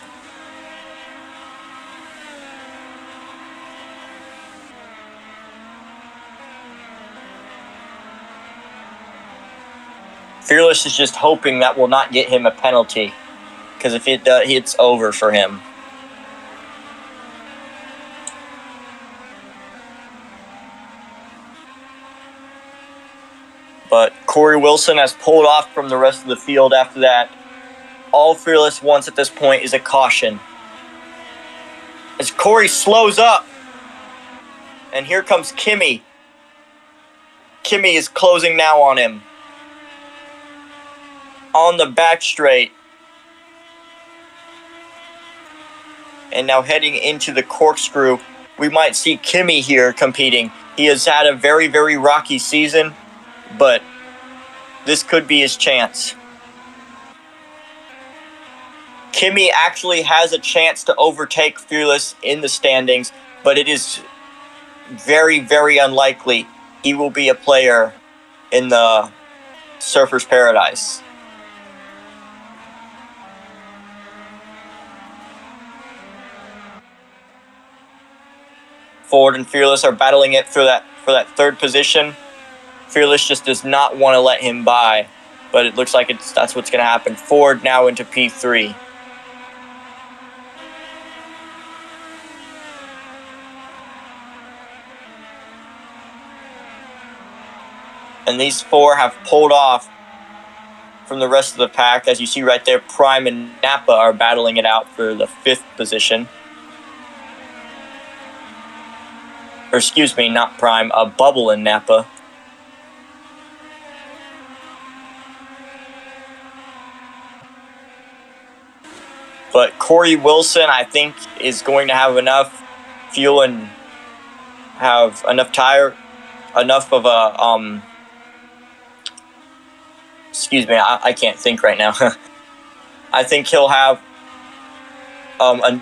Fearless is just hoping that will not get him a penalty. Because if it does, it's over for him. But Corey Wilson has pulled off from the rest of the field after that. All Fearless wants at this point is a caution. As Corey slows up. And here comes Kimi. Kimi is closing now on him. On the back straight. And now heading into the corkscrew, we might see Kimi here competing. He has had a very, very rocky season, but this could be his chance. Kimi actually has a chance to overtake Fearless in the standings, but it is very, very unlikely he will be a player in the Surfers Paradise. Ford and Fearless are battling it for that third position. Fearless just does not want to let him by, but it looks like that's what's going to happen. Ford now into P3. And these four have pulled off from the rest of the pack. As you see right there, Prime and Napa are battling it out for the 5th position. Or excuse me, not Prime, Bubble and Napa. But Corey Wilson, I think, is going to have enough fuel and have enough of a, excuse me, I can't think right now. I think he'll have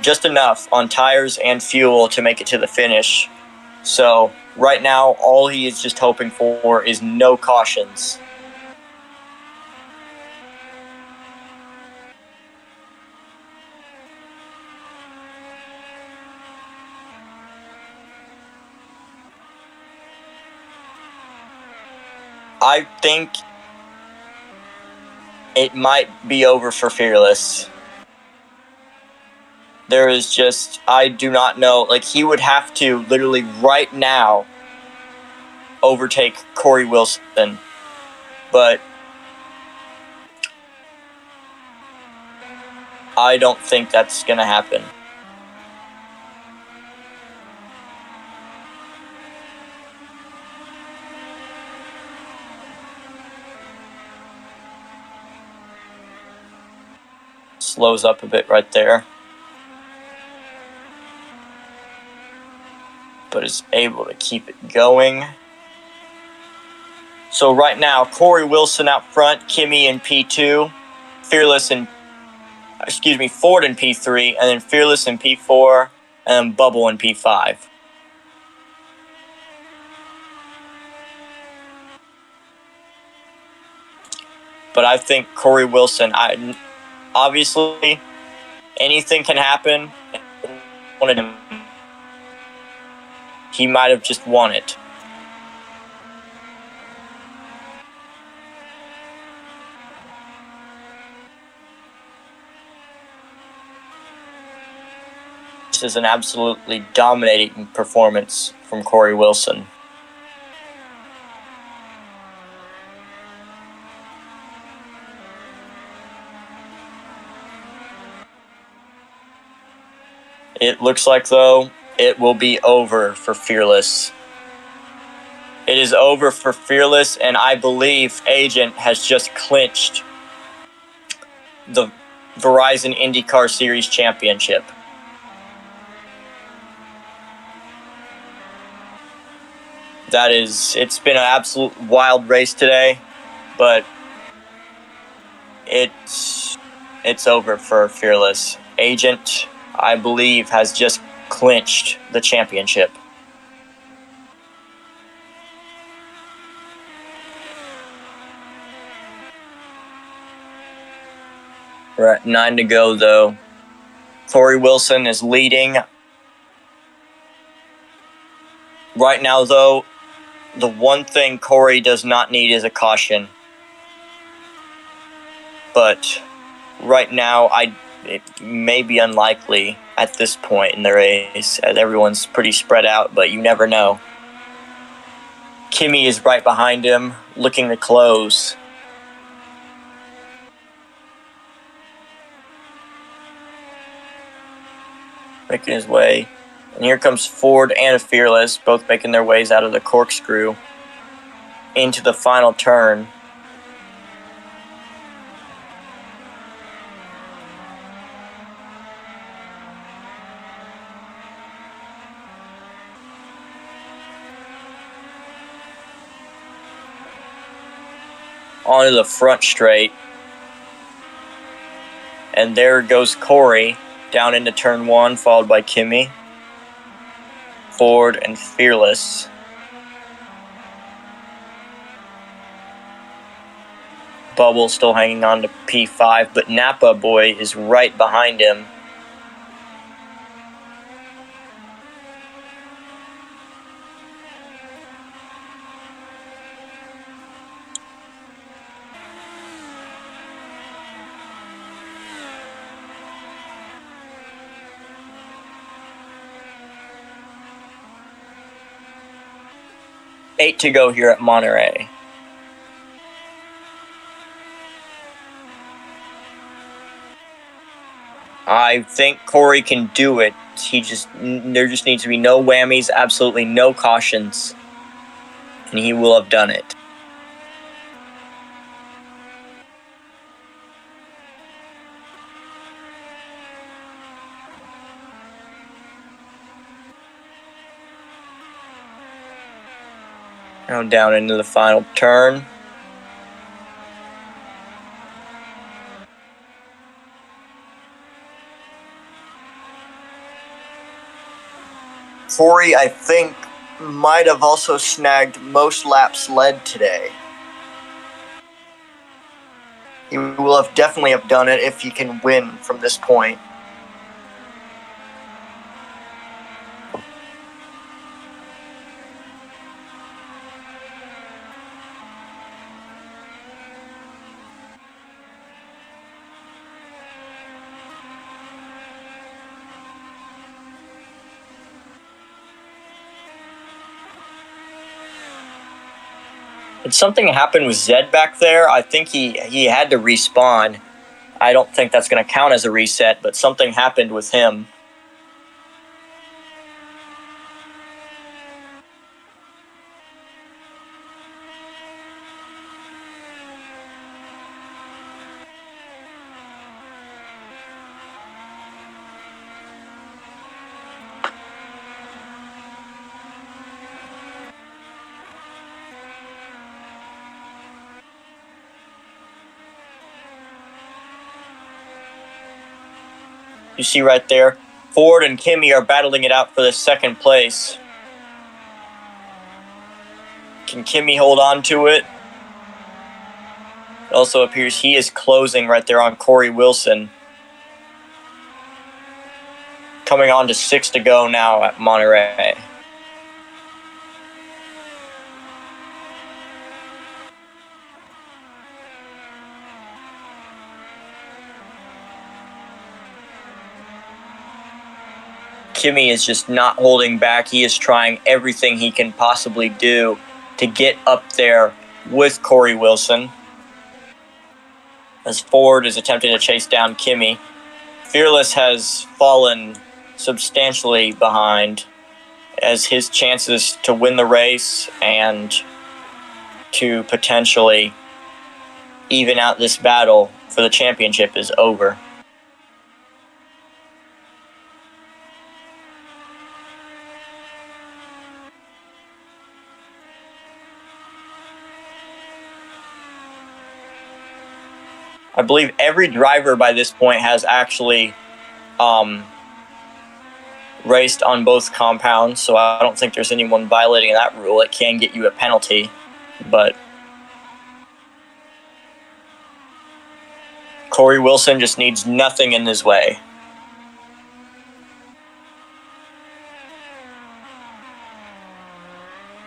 just enough on tires and fuel to make it to the finish. So right now, all he is just hoping for is no cautions. I think it might be over for Fearless. There is just, I do not know. Like, he would have to literally right now overtake Corey Wilson. But I don't think that's going to happen. Slows up a bit right there. But is able to keep it going. So right now, Corey Wilson out front, Kimmy in P2, Ford in P3, and then Fearless in P4, and then Bubble in P5. But I think Corey Wilson, obviously, anything can happen. He might have just won it. This is an absolutely dominating performance from Corey Wilson. It looks like, though, it will be over for Fearless. It is over for Fearless, and I believe Agent has just clinched the Verizon INDYCAR Series Championship. It's been an absolute wild race today, but it's over for Fearless. Agent, I believe, has just clinched the championship. We're at 9 to go, though. Corey Wilson is leading. Right now, though, the one thing Corey does not need is a caution. But right now, it may be unlikely at this point in the race, as everyone's pretty spread out, but you never know. Kimmy is right behind him, looking to close. Making his way. And here comes Ford and Fearless, both making their ways out of the corkscrew into the final turn. Onto the front straight. And there goes Corey down into turn 1, followed by Kimmy, Ford, and Fearless. Bubble still hanging on to P5, but Napa Boy is right behind him. Eight to go here at Monterey. I think Corey can do it. There just needs to be no whammies, absolutely no cautions, and he will have done it. Now down into the final turn. Corey, I think, might have also snagged most laps led today. He will have definitely have done it if he can win from this point. Did something happen with Zed back there? I think he had to respawn. I don't think that's going to count as a reset, but something happened with him. You see right there, Ford and Kimi are battling it out for the second place. Can Kimi hold on to it? It also appears he is closing right there on Corey Wilson. Coming on to 6 to go now at Monterey. Kimi is just not holding back. He is trying everything he can possibly do to get up there with Corey Wilson. As Ford is attempting to chase down Kimi. Fearless has fallen substantially behind as his chances to win the race and to potentially even out this battle for the championship is over. I believe every driver by this point has actually raced on both compounds, so I don't think there's anyone violating that rule. It can get you a penalty, but Corey Wilson just needs nothing in his way.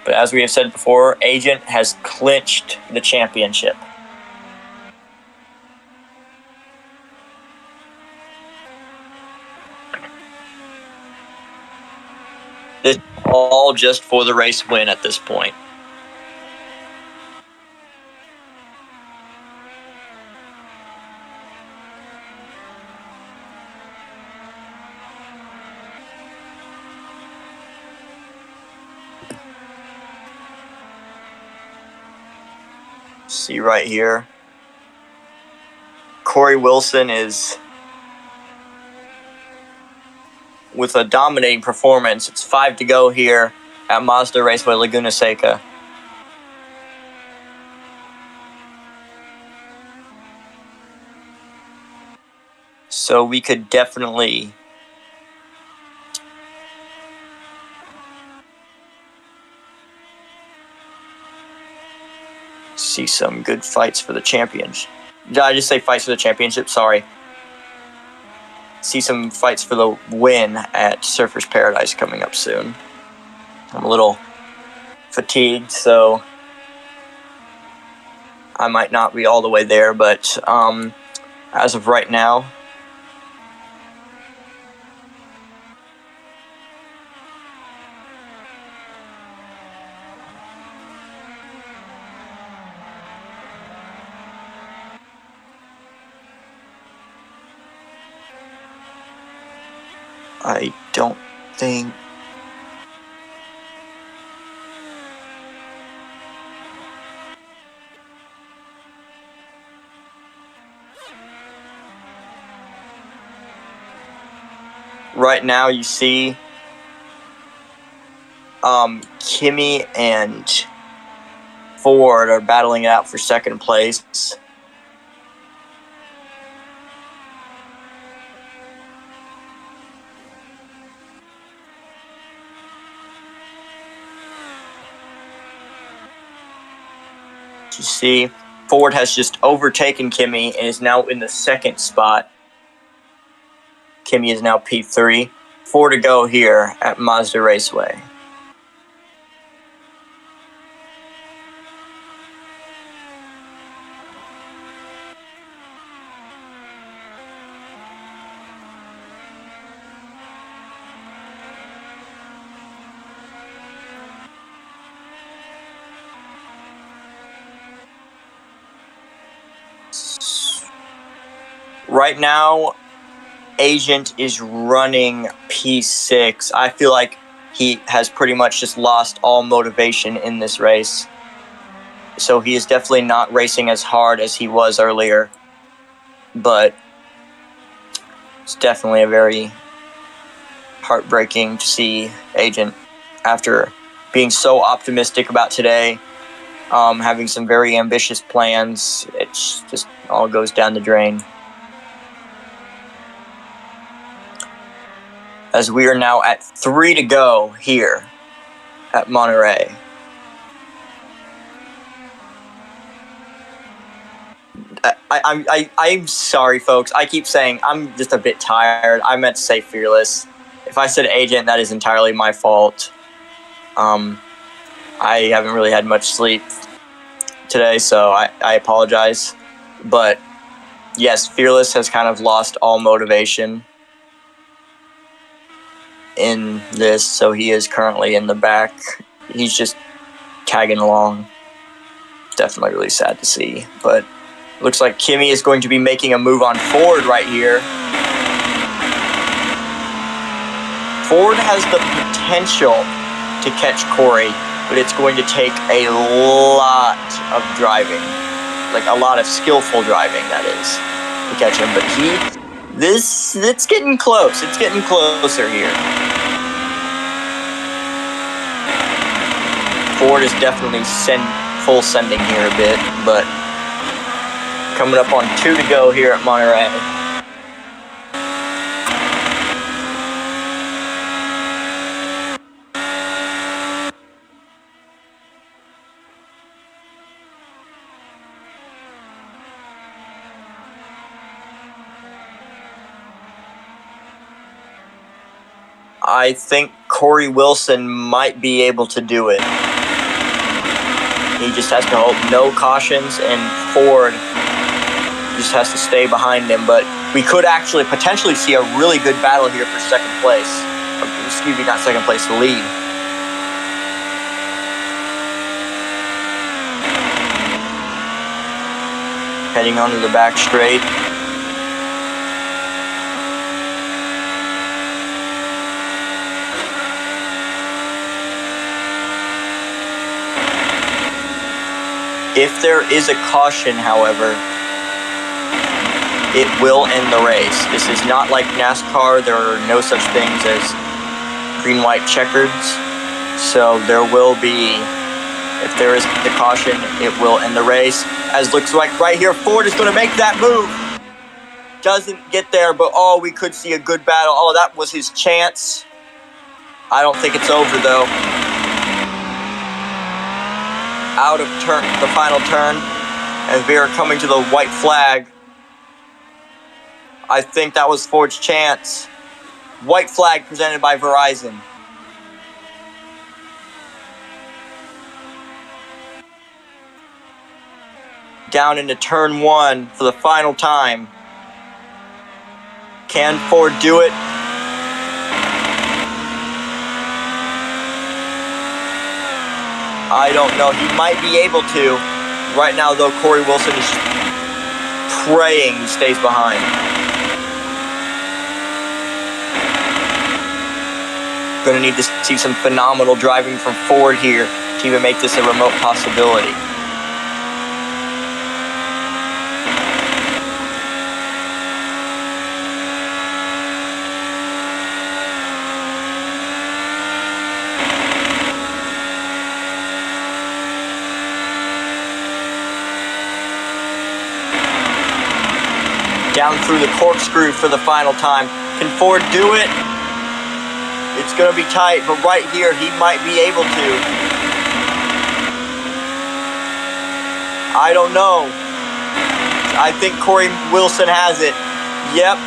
But as we have said before, Agent has clinched the championship. This is all just for the race win at this point. See right here, Corey Wilson is with a dominating performance. It's 5 to go here at Mazda Raceway Laguna Seca. So we could definitely see some good fights for the champions. Did I just say fights for the championship? Sorry. See some fights for the win at Surfers Paradise coming up soon. I'm a little fatigued, so I might not be all the way there, but as of right now, I don't think... Right now you see Kimi and Ford are battling it out for second place. You see, Ford has just overtaken Kimi and is now in the second spot. Kimi is now P3. 4 to go here at Mazda Raceway. Right now, Agent is running P6. I feel like he has pretty much just lost all motivation in this race. So he is definitely not racing as hard as he was earlier. But it's definitely a very heartbreaking to see Agent, after being so optimistic about today, having some very ambitious plans, it's just all goes down the drain. As we are now at 3 to go here at Monterey. I'm sorry, folks. I keep saying I'm just a bit tired. I meant to say Fearless. If I said Agent, that is entirely my fault. I haven't really had much sleep today, so I apologize. But yes, Fearless has kind of lost all motivation in this, so he is currently in the back. He's just tagging along. Definitely really sad to see, but looks like Kimi is going to be making a move on Ford right here. Ford has the potential to catch Corey, but it's going to take a lot of driving, like a lot of skillful driving, that is, to catch him. But it's getting close. It's getting closer here. Ford is definitely full sending here a bit, but coming up on 2 to go here at Monterey. I think Corey Wilson might be able to do it. He just has to hold no cautions, and Ford just has to stay behind him. But we could actually potentially see a really good battle here for second place. Excuse me, not second place, the lead. Heading onto the back straight. If there is a caution, however, it will end the race. This is not like NASCAR. There are no such things as green-white checkers. So there will be, if there is the caution, it will end the race. As looks like right here, Ford is going to make that move. Doesn't get there, but oh, we could see a good battle. Oh, that was his chance. I don't think it's over, though. Out of the final turn, as we are coming to the white flag. I think that was Ford's chance. White flag presented by Verizon. Down into turn 1 for the final time. Can Ford do it? I don't know. He might be able to. Right now, though, Corey Wilson is praying he stays behind. Going to need to see some phenomenal driving from Ford here to even make this a remote possibility. Down through the corkscrew for the final time. Can Ford do it? It's going to be tight, but right here, he might be able to. I don't know. I think Corey Wilson has it. Yep,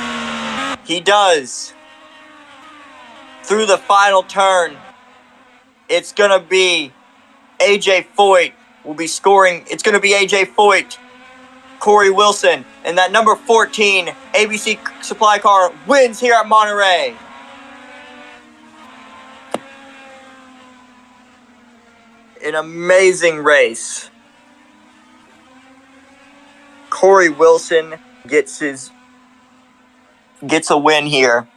he does. Through the final turn, it's going to be AJ Foyt will be scoring. It's going to be AJ Foyt, Corey Wilson, and that number 14 ABC supply car wins here at Monterey. An amazing race. Corey Wilson gets a win here.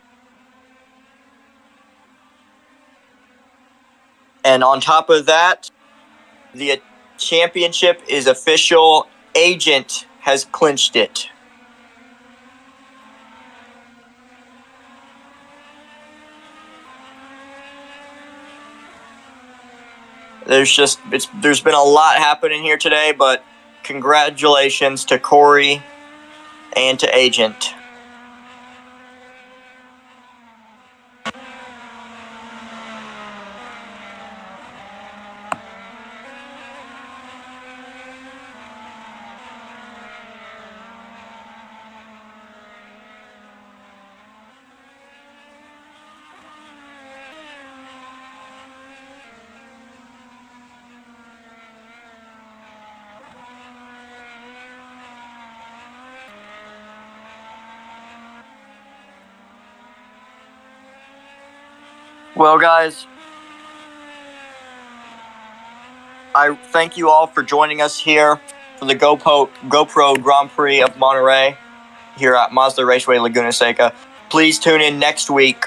And on top of that, the championship is official. Agent has clinched it. There's been a lot happening here today, but congratulations to Corey and to Agent. Well, guys, I thank you all for joining us here for the GoPro Grand Prix of Monterey here at Mazda Raceway Laguna Seca. Please tune in next week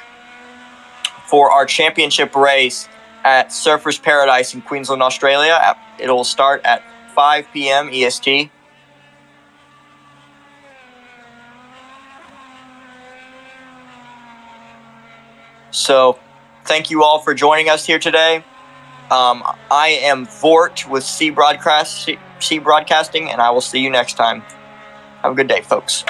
for our championship race at Surfers Paradise in Queensland, Australia. It'll start at 5 p.m. EST. So, thank you all for joining us here today. I am Vort with C Broadcasting, and I will see you next time. Have a good day, folks.